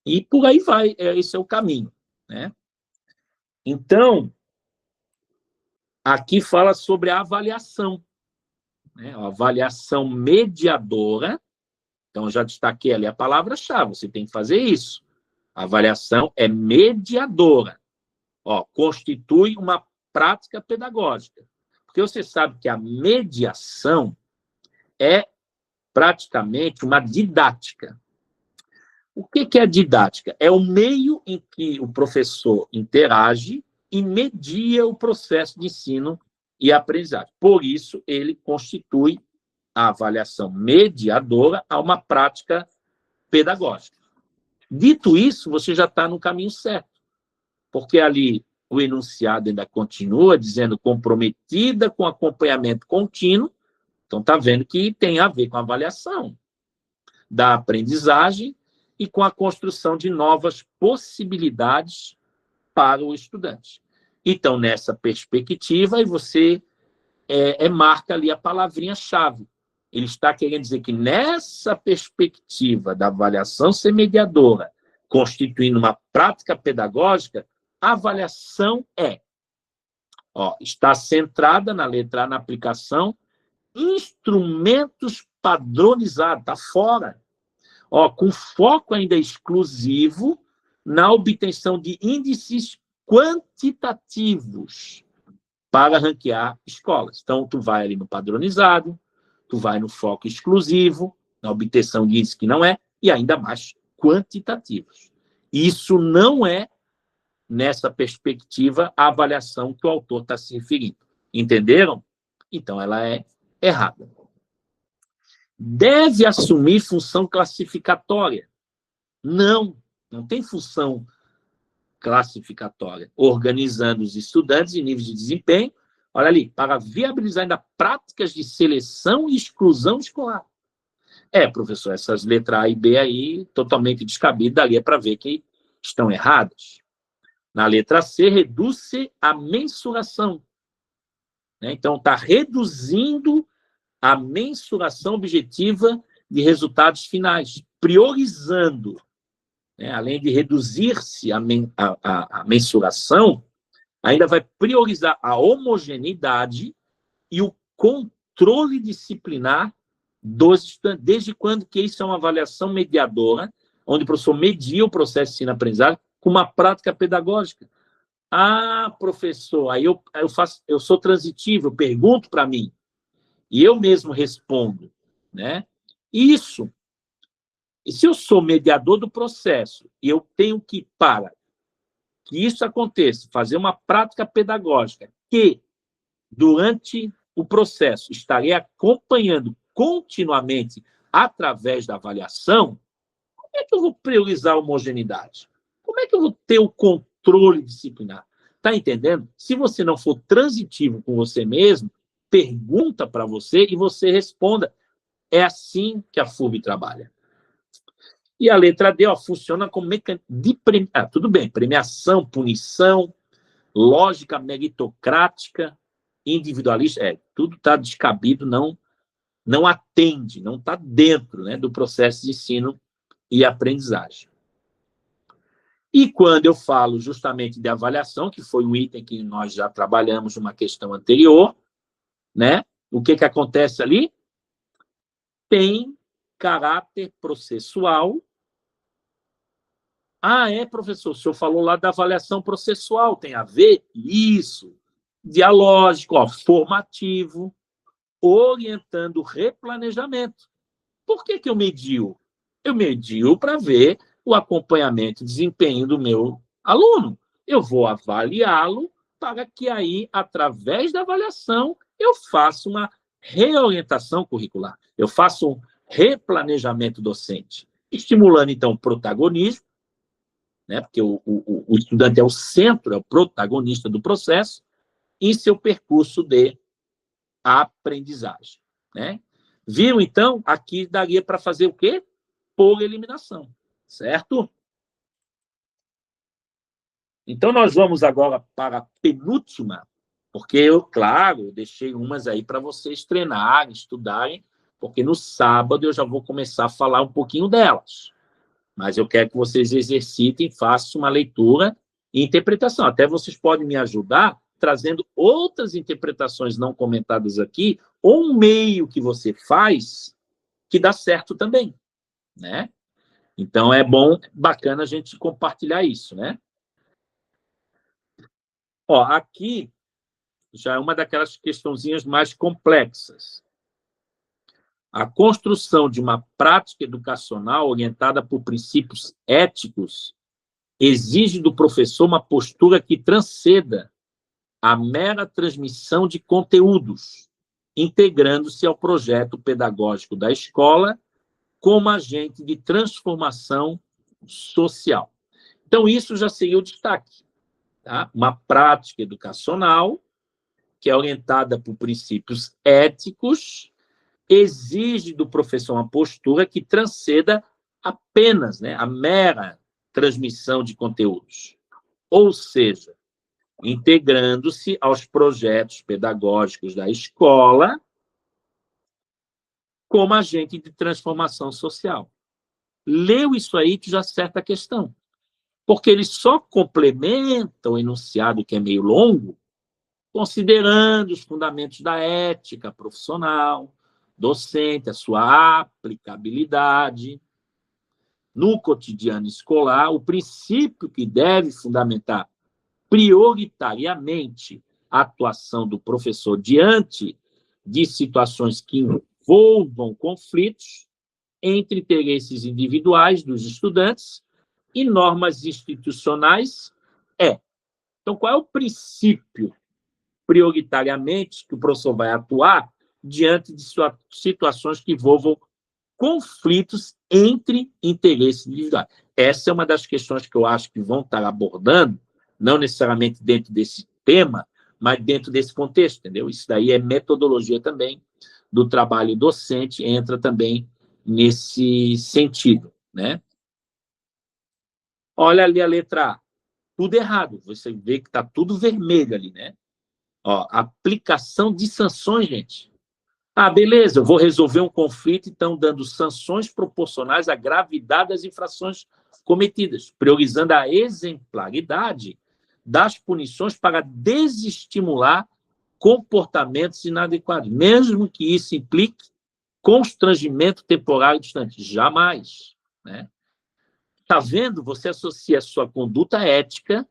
E por aí vai, esse é o caminho, né? Então, aqui fala sobre a avaliação. né? A avaliação mediadora, então eu já destaquei ali a palavra-chave, você tem que fazer isso. A avaliação é mediadora. Ó, constitui uma prática pedagógica. Porque você sabe que a mediação é praticamente uma didática. O que é didática? É o meio em que o professor interage e media o processo de ensino e aprendizagem. Por isso, ele constitui a avaliação mediadora a uma prática pedagógica. Dito isso, você já está no caminho certo, porque ali o enunciado ainda continua dizendo comprometida com acompanhamento contínuo, então está vendo que tem a ver com a avaliação da aprendizagem e com a construção de novas possibilidades para o estudante. Então, nessa perspectiva, você marca ali a palavrinha-chave. Ele está querendo dizer que nessa perspectiva da avaliação ser mediadora, constituindo uma prática pedagógica, a avaliação está centrada na letra A, na aplicação, instrumentos padronizados, está fora. Com foco ainda exclusivo na obtenção de índices quantitativos para ranquear escolas. Então, tu vai ali no padronizado, tu vai no foco exclusivo, na obtenção de índices que não e ainda mais quantitativos. Isso não é, nessa perspectiva, a avaliação que o autor está se referindo. Entenderam? Então, ela é errada. Deve assumir função classificatória. Não tem função classificatória. Organizando os estudantes em níveis de desempenho, olha ali, para viabilizar ainda práticas de seleção e exclusão escolar. Professor, essas letras A e B aí, totalmente descabidas, dali é para ver que estão erradas. Na letra C, reduz-se a mensuração. Então, está reduzindo a mensuração objetiva de resultados finais, priorizando, além de reduzir-se a mensuração, ainda vai priorizar a homogeneidade e o controle disciplinar dos estudantes. Desde quando que isso é uma avaliação mediadora, onde o professor media o processo de ensino-aprendizagem com uma prática pedagógica? Professor, aí eu sou transitivo, eu pergunto para mim, e eu mesmo respondo, Isso. E se eu sou mediador do processo e eu tenho que, para que isso aconteça, fazer uma prática pedagógica que, durante o processo, estarei acompanhando continuamente através da avaliação, como é que eu vou priorizar a homogeneidade? Como é que eu vou ter o controle disciplinar? Está entendendo? Se você não for transitivo com você mesmo, pergunta para você e você responda. É assim que a FUB trabalha. E a letra D, funciona como mecanismo de premiação. Tudo bem, premiação, punição, lógica meritocrática, individualista, tudo está descabido, não atende, não está dentro do processo de ensino e aprendizagem. E quando eu falo justamente de avaliação, que foi um item que nós já trabalhamos numa questão anterior, o que acontece ali? Tem caráter processual. Professor, o senhor falou lá da avaliação processual, tem a ver? Isso. Dialógico, formativo, orientando o replanejamento. Por que eu medio? Eu medio para ver o acompanhamento e desempenho do meu aluno. Eu vou avaliá-lo para que aí, através da avaliação, eu faça uma reorientação curricular. Eu faço um replanejamento docente, estimulando, então, o protagonismo, porque o estudante é o centro, é o protagonista do processo, em seu percurso de aprendizagem. Viram, então? Aqui daria para fazer o quê? Por eliminação, certo? Então, nós vamos agora para a penúltima, porque eu deixei umas aí para vocês treinarem, estudarem, porque no sábado eu já vou começar a falar um pouquinho delas. Mas eu quero que vocês exercitem, façam uma leitura e interpretação. Até vocês podem me ajudar trazendo outras interpretações não comentadas aqui, ou um meio que você faz que dá certo também, né? Então, é bom, bacana a gente compartilhar isso, né? Ó, aqui já é uma daquelas questãozinhas mais complexas. A construção de uma prática educacional orientada por princípios éticos exige do professor uma postura que transcenda a mera transmissão de conteúdos, integrando-se ao projeto pedagógico da escola como agente de transformação social. Então, isso já seria o destaque. Tá? Uma prática educacional que é orientada por princípios éticos, exige do professor uma postura que transcenda apenas, né, a mera transmissão de conteúdos. Ou seja, integrando-se aos projetos pedagógicos da escola como agente de transformação social. Leu isso aí, tu já acerta a questão. Porque ele só complementa o enunciado, que é meio longo, considerando os fundamentos da ética profissional, docente, a sua aplicabilidade no cotidiano escolar, o princípio que deve fundamentar prioritariamente a atuação do professor diante de situações que envolvam conflitos entre interesses individuais dos estudantes e normas institucionais é. Então, qual é o princípio, prioritariamente, que o professor vai atuar diante de situações que envolvam conflitos entre interesses individuais? Essa é uma das questões que eu acho que vão estar abordando, não necessariamente dentro desse tema, mas dentro desse contexto, entendeu? Isso daí é metodologia também do trabalho docente, entra também nesse sentido, né? Olha ali a letra A, tudo errado, você vê que está tudo vermelho ali, né? Ó, aplicação de sanções, gente. Ah, beleza, eu vou resolver um conflito, então, dando sanções proporcionais à gravidade das infrações cometidas, priorizando a exemplaridade das punições para desestimular comportamentos inadequados, mesmo que isso implique constrangimento temporário distante. Jamais, né? Tá vendo? Você associa a sua conduta ética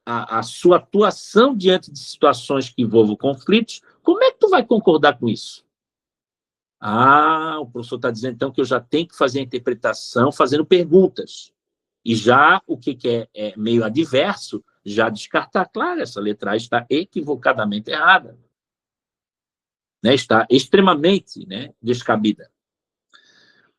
a sua atuação diante de situações que envolvam conflitos. Como é que tu vai concordar com isso? Ah, o professor está dizendo, então, que eu já tenho que fazer a interpretação fazendo perguntas. E já o que é meio adverso, já descartar. Claro, essa letra A está equivocadamente errada. Né? Está extremamente, né, descabida.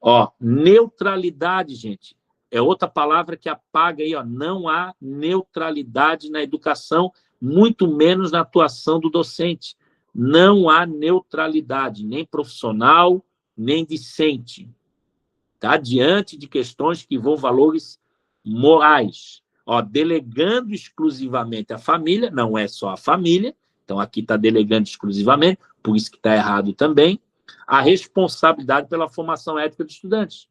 Ó, neutralidade, gente. É outra palavra que apaga aí, ó. Não há neutralidade na educação, muito menos na atuação do docente. Não há neutralidade, nem profissional, nem discente. Tá? Diante de questões que envolvam valores morais. Ó, delegando exclusivamente a família, não é só a família, então aqui está delegando exclusivamente, por isso que está errado também, a responsabilidade pela formação ética dos estudantes,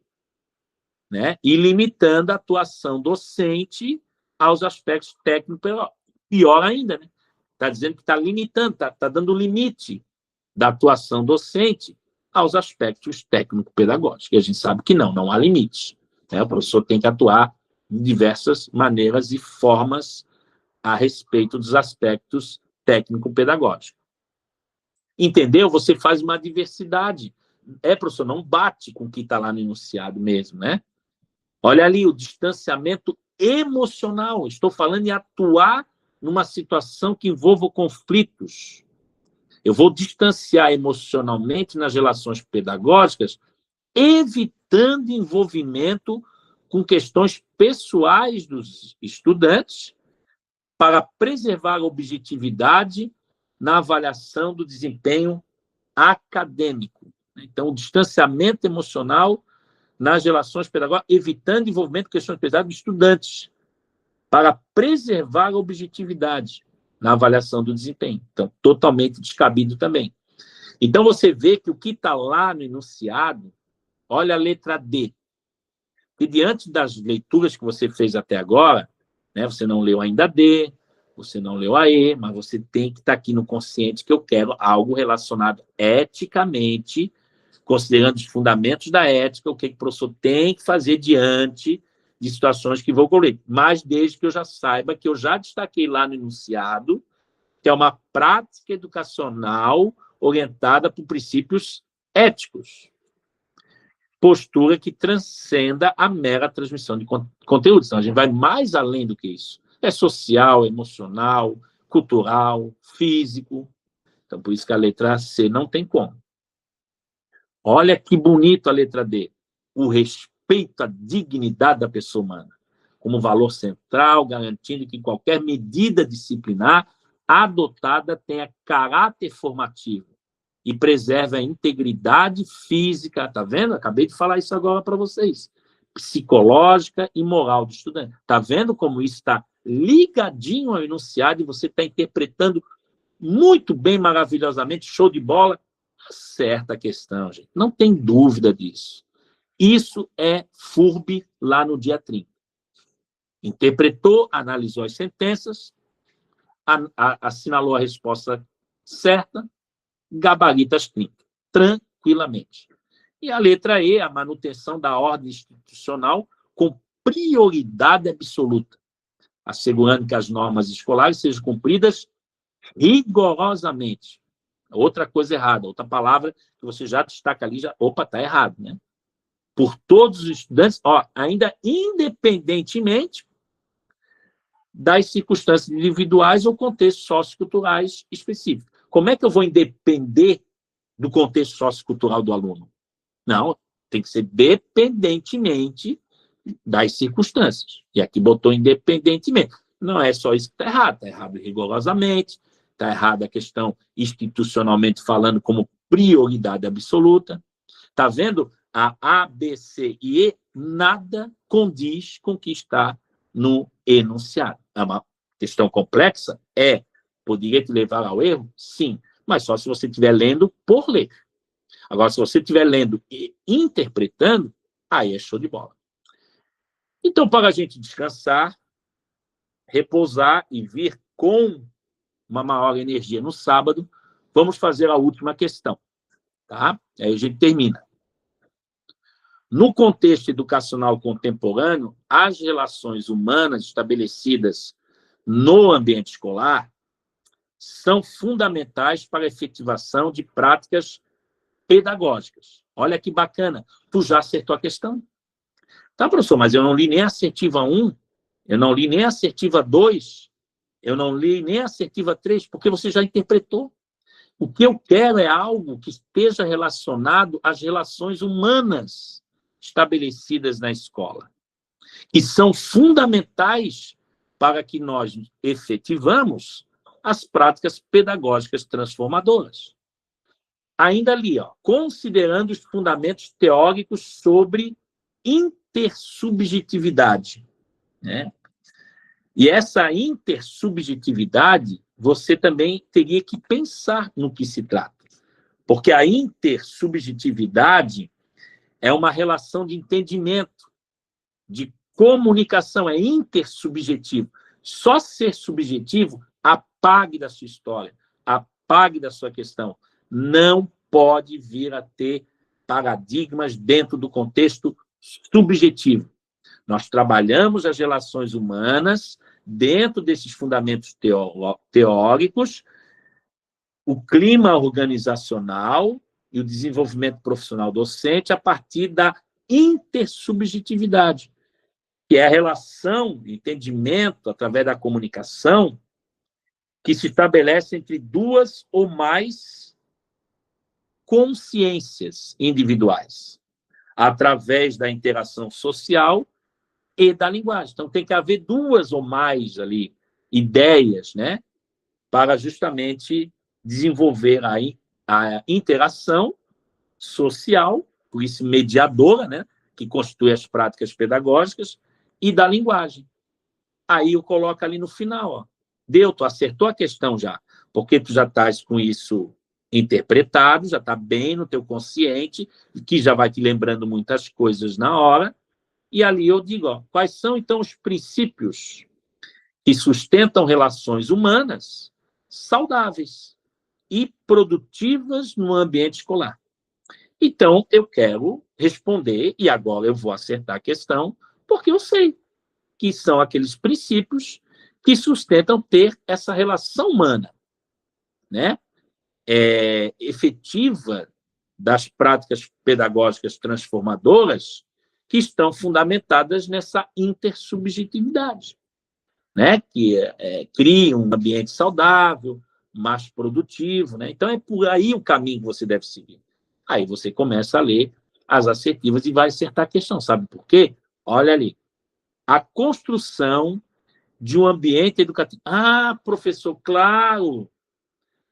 né? E limitando a atuação docente aos aspectos técnicos, pior ainda, né? Está dizendo que está limitando, está dando limite da atuação docente aos aspectos técnico-pedagógicos. E a gente sabe que não há limite, né? O professor tem que atuar de diversas maneiras e formas a respeito dos aspectos técnico-pedagógicos. Entendeu? Você faz uma diversidade. Professor, não bate com o que está lá no enunciado mesmo, né? Olha ali, o distanciamento emocional. Estou falando em atuar numa situação que envolva conflitos. Eu vou distanciar emocionalmente nas relações pedagógicas, evitando envolvimento com questões pessoais dos estudantes para preservar a objetividade na avaliação do desempenho acadêmico. Então, o distanciamento emocional nas relações pedagógicas, evitando envolvimento com questões pesadas dos estudantes, para preservar a objetividade na avaliação do desempenho. Então, totalmente descabido também. Então, você vê que o que está lá no enunciado, olha a letra D. E diante das leituras que você fez até agora, né, você não leu ainda D, você não leu a E, mas você tem que estar aqui no consciente que eu quero algo relacionado eticamente, considerando os fundamentos da ética, o que o professor tem que fazer diante de situações que vão ocorrer. Mas desde que eu já saiba que eu já destaquei lá no enunciado, que é uma prática educacional orientada por princípios éticos. Postura que transcenda a mera transmissão de conteúdos. Então, a gente vai mais além do que isso. É social, emocional, cultural, físico. Então, por isso que a letra C não tem como. Olha que bonito a letra D. O respeito à dignidade da pessoa humana, como valor central, garantindo que qualquer medida disciplinar adotada tenha caráter formativo e preserve a integridade física, tá vendo? Acabei de falar isso agora para vocês. Psicológica e moral do estudante. Tá vendo como isso está ligadinho ao enunciado e você está interpretando muito bem, maravilhosamente, show de bola? Certa questão, gente. Não tem dúvida disso. Isso é FURB lá no dia 30. Interpretou, analisou as sentenças, assinalou a resposta certa, gabarita as 30, tranquilamente. E a letra E, a manutenção da ordem institucional com prioridade absoluta, assegurando que as normas escolares sejam cumpridas rigorosamente. Outra coisa errada, outra palavra que você já destaca ali, opa, está errado, né? Por todos os estudantes, ainda independentemente das circunstâncias individuais ou contextos socioculturais específicos. Como é que eu vou independer do contexto sociocultural do aluno? Não, tem que ser dependentemente das circunstâncias. E aqui botou independentemente. Não é só isso que está errado rigorosamente, está errada a questão institucionalmente falando como prioridade absoluta. Está vendo? A B, C e E nada condiz com o que está no enunciado. É uma questão complexa? Poderia te levar ao erro? Sim, mas só se você estiver lendo por ler. Agora, se você estiver lendo e interpretando, aí é show de bola. Então, para a gente descansar, repousar e vir com uma maior energia no sábado, vamos fazer a última questão, tá? Aí a gente termina. No contexto educacional contemporâneo, as relações humanas estabelecidas no ambiente escolar são fundamentais para a efetivação de práticas pedagógicas. Olha que bacana, tu já acertou a questão. Tá, professor, mas eu não li nem a assertiva 1, eu não li nem a assertiva 2, eu não li nem a assertiva 3, porque você já interpretou. O que eu quero é algo que esteja relacionado às relações humanas estabelecidas na escola, que são fundamentais para que nós efetivamos as práticas pedagógicas transformadoras. Ainda ali, considerando os fundamentos teóricos sobre intersubjetividade, né? E essa intersubjetividade, você também teria que pensar no que se trata. Porque a intersubjetividade é uma relação de entendimento, de comunicação, é intersubjetivo. Só ser subjetivo, apague da sua história, apague da sua questão. Não pode vir a ter paradigmas dentro do contexto subjetivo. Nós trabalhamos as relações humanas dentro desses fundamentos teóricos, o clima organizacional e o desenvolvimento profissional docente a partir da intersubjetividade, que é a relação, entendimento, através da comunicação, que se estabelece entre duas ou mais consciências individuais, através da interação social e da linguagem. Então, tem que haver duas ou mais ali ideias, né, para justamente desenvolver a interação social, por isso mediadora, né, que constitui as práticas pedagógicas, e da linguagem. Aí eu coloco ali no final, Deu, tu acertou a questão já, porque tu já estás com isso interpretado, já está bem no teu consciente, que já vai te lembrando muitas coisas na hora, e ali eu digo, quais são, então, os princípios que sustentam relações humanas saudáveis e produtivas no ambiente escolar. Então, eu quero responder, e agora eu vou acertar a questão, porque eu sei que são aqueles princípios que sustentam ter essa relação humana, né? Efetiva das práticas pedagógicas transformadoras que estão fundamentadas nessa intersubjetividade, né? Que cria um ambiente saudável, mais produtivo, né? Então, é por aí o caminho que você deve seguir. Aí você começa a ler as assertivas e vai acertar a questão. Sabe por quê? Olha ali. A construção de um ambiente educativo. Ah, professor, claro. O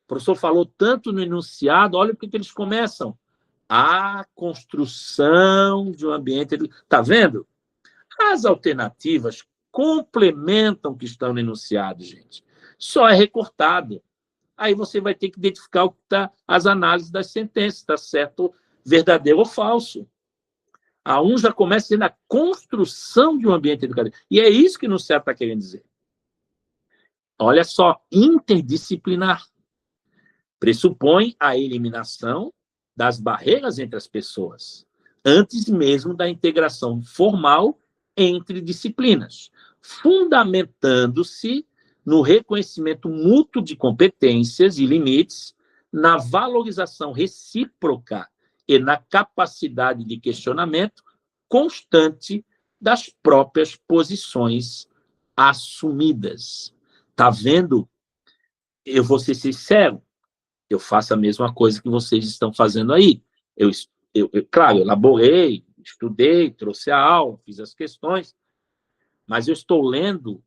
professor falou tanto no enunciado, olha o que eles começam. A construção de um ambiente educativo. Está vendo? As alternativas complementam o que está no enunciado, gente. Só é recortado. Aí você vai ter que identificar o que está as análises das sentenças, está certo, verdadeiro ou falso. A um já começa sendo a construção de um ambiente educativo. E é isso que o enunciado está querendo dizer. Olha só, interdisciplinar. Pressupõe a eliminação das barreiras entre as pessoas, antes mesmo da integração formal entre disciplinas, fundamentando-se no reconhecimento mútuo de competências e limites, na valorização recíproca e na capacidade de questionamento constante das próprias posições assumidas. Tá vendo? Eu vou ser sincero, eu faço a mesma coisa que vocês estão fazendo aí. Claro, elaborei, estudei, trouxe a aula, fiz as questões, mas eu estou lendo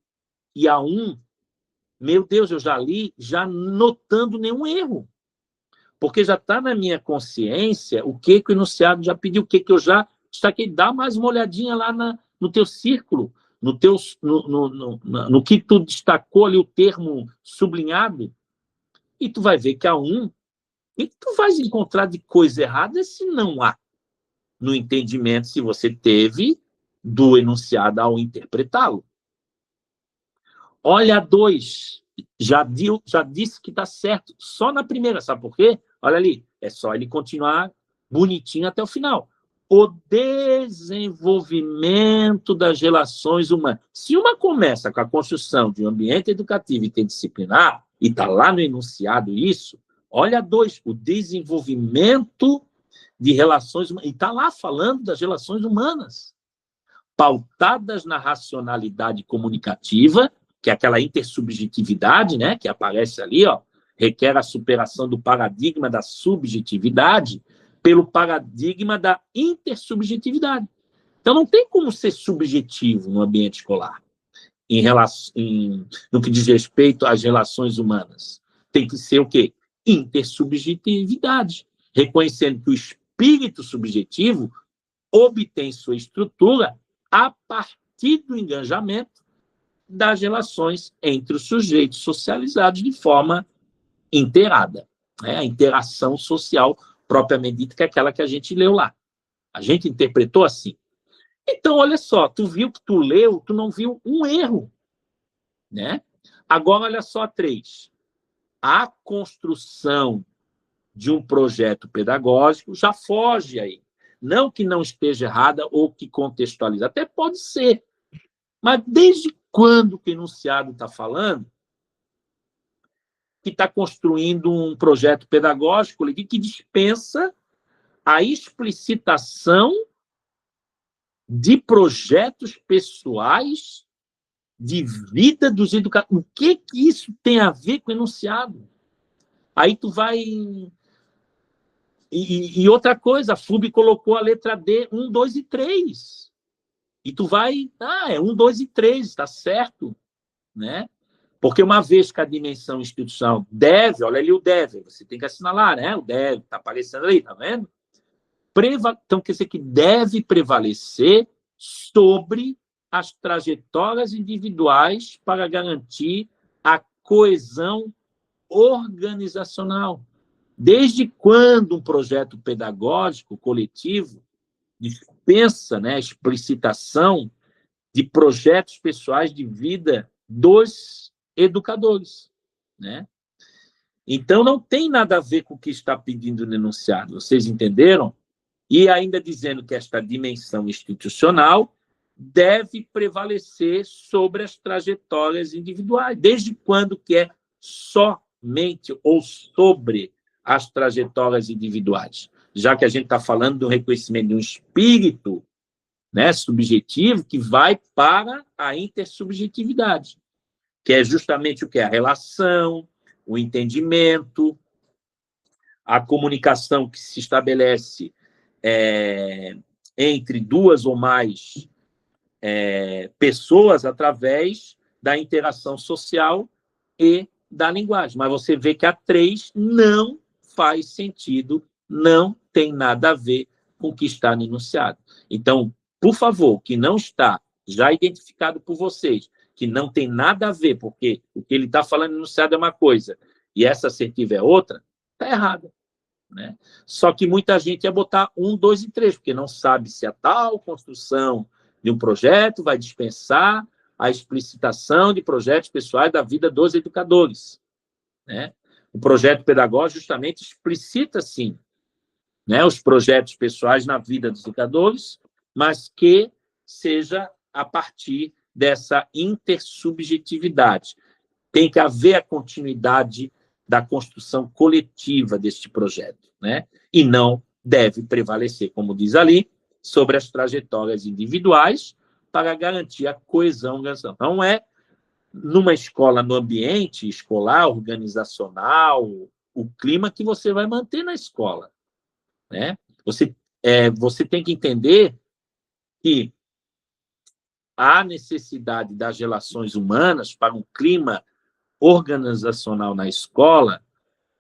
e meu Deus, eu já li, já notando nenhum erro. Porque já está na minha consciência o que o enunciado já pediu, o que eu já destaquei. Dá mais uma olhadinha lá no teu círculo, no que tu destacou ali, o termo sublinhado, e tu vai ver que há e tu vais encontrar de coisa errada se não há, no entendimento, se você teve do enunciado ao interpretá-lo. Olha a 2, já disse que está certo, só na primeira, sabe por quê? Olha ali, é só ele continuar bonitinho até o final. O desenvolvimento das relações humanas. Se uma começa com a construção de um ambiente educativo interdisciplinar, e está lá no enunciado isso, olha a 2, o desenvolvimento de relações humanas, e está lá falando das relações humanas, pautadas na racionalidade comunicativa, que é aquela intersubjetividade, né, que aparece ali, ó, requer a superação do paradigma da subjetividade pelo paradigma da intersubjetividade. Então, não tem como ser subjetivo no ambiente escolar, no que diz respeito às relações humanas. Tem que ser o quê? Intersubjetividade, reconhecendo que o espírito subjetivo obtém sua estrutura a partir do engajamento das relações entre os sujeitos socializados de forma inteirada. Né? A interação social propriamente dita, que é aquela que a gente leu lá. A gente interpretou assim. Então, olha só, tu viu que tu leu, tu não viu um erro. Né? Agora, olha só 3. A construção de um projeto pedagógico já foge aí. Não que não esteja errada ou que contextualiza. Até pode ser. Mas desde quando que o enunciado está falando que está construindo um projeto pedagógico que dispensa a explicitação de projetos pessoais de vida dos educadores? O que isso tem a ver com o enunciado? Aí tu vai... E outra coisa, a FUB colocou a letra D, 1, 2 e 3. E tu vai... é 1, 2 e 3, está certo, né? Porque uma vez que a dimensão institucional deve, olha ali o deve, você tem que assinalar, né? O deve, está aparecendo ali, tá vendo? Então, quer dizer que deve prevalecer sobre as trajetórias individuais para garantir a coesão organizacional. Desde quando um projeto pedagógico coletivo dispensa, né, a explicitação de projetos pessoais de vida dos educadores, né? Então, não tem nada a ver com o que está pedindo o enunciado, vocês entenderam? E ainda dizendo que esta dimensão institucional deve prevalecer sobre as trajetórias individuais. Desde quando que é somente ou sobre as trajetórias individuais? Já que a gente está falando do reconhecimento de um espírito, né, subjetivo que vai para a intersubjetividade, que é justamente o que? A relação, o entendimento, a comunicação que se estabelece entre duas ou mais pessoas através da interação social e da linguagem. Mas você vê que a 3 não faz sentido, não tem nada a ver com o que está no enunciado. Então, por favor, que não está já identificado por vocês, que não tem nada a ver, porque o que ele está falando no enunciado é uma coisa e essa assertiva é outra, está errado, né? Só que muita gente ia botar 1, 2 e 3, porque não sabe se a tal construção de um projeto vai dispensar a explicitação de projetos pessoais da vida dos educadores, né? O projeto pedagógico justamente explicita, sim, né, os projetos pessoais na vida dos educadores, mas que seja a partir dessa intersubjetividade. Tem que haver a continuidade da construção coletiva deste projeto, né? E não deve prevalecer, como diz ali, sobre as trajetórias individuais para garantir a coesão organizacional. Não é numa escola, no ambiente escolar, organizacional, o clima que você vai manter na escola, né? Você tem que entender que a necessidade das relações humanas para um clima organizacional na escola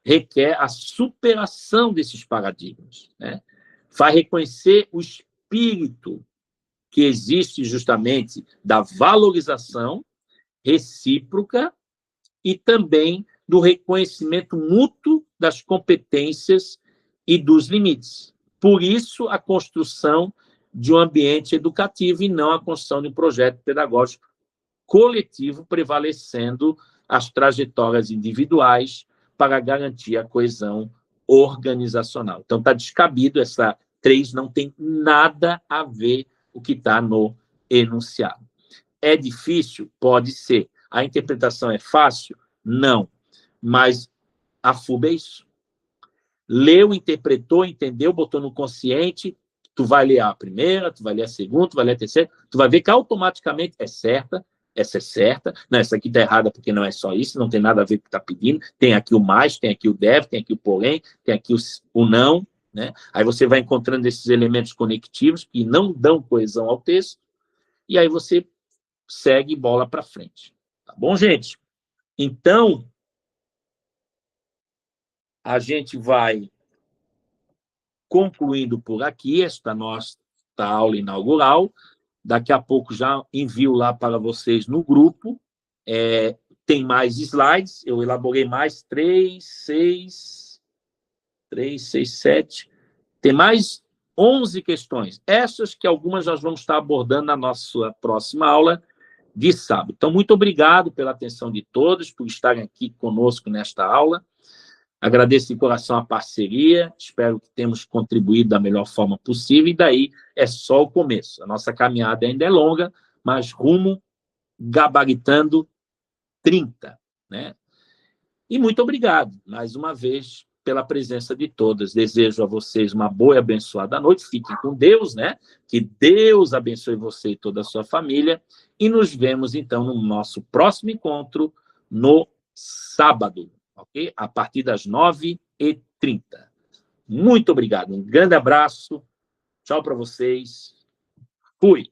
requer a superação desses paradigmas, né? Vai reconhecer o espírito que existe justamente da valorização recíproca e também do reconhecimento mútuo das competências e dos limites. Por isso, a construção de um ambiente educativo e não a construção de um projeto pedagógico coletivo, prevalecendo as trajetórias individuais para garantir a coesão organizacional. Então, está descabido, essa 3 não tem nada a ver com o que está no enunciado. É difícil? Pode ser. A interpretação é fácil? Não. Mas a FUB é isso. Leu, interpretou, entendeu, botou no consciente, tu vai ler a primeira, tu vai ler a segunda, tu vai ler a terceira, tu vai ver que automaticamente é certa, essa é certa, não, essa aqui está errada porque não é só isso, não tem nada a ver com o que está pedindo, tem aqui o mais, tem aqui o deve, tem aqui o porém, tem aqui o não, né? Aí você vai encontrando esses elementos conectivos que não dão coesão ao texto, e aí você segue bola para frente. Tá bom, gente? Então, a gente vai concluindo por aqui esta nossa aula inaugural. Daqui a pouco já envio lá para vocês no grupo. Tem mais slides, eu elaborei mais 3, 6, 7. Tem mais 11 questões. Essas que algumas nós vamos estar abordando na nossa próxima aula de sábado. Então, muito obrigado pela atenção de todos, por estarem aqui conosco nesta aula. Agradeço de coração a parceria, espero que tenhamos contribuído da melhor forma possível, e daí é só o começo. A nossa caminhada ainda é longa, mas rumo gabaritando 30, né? E muito obrigado, mais uma vez, pela presença de todas. Desejo a vocês uma boa e abençoada noite. Fiquem com Deus, né? Que Deus abençoe você e toda a sua família. E nos vemos, então, no nosso próximo encontro, no sábado, ok? A partir das 9h30. Muito obrigado. Um grande abraço. Tchau para vocês. Fui.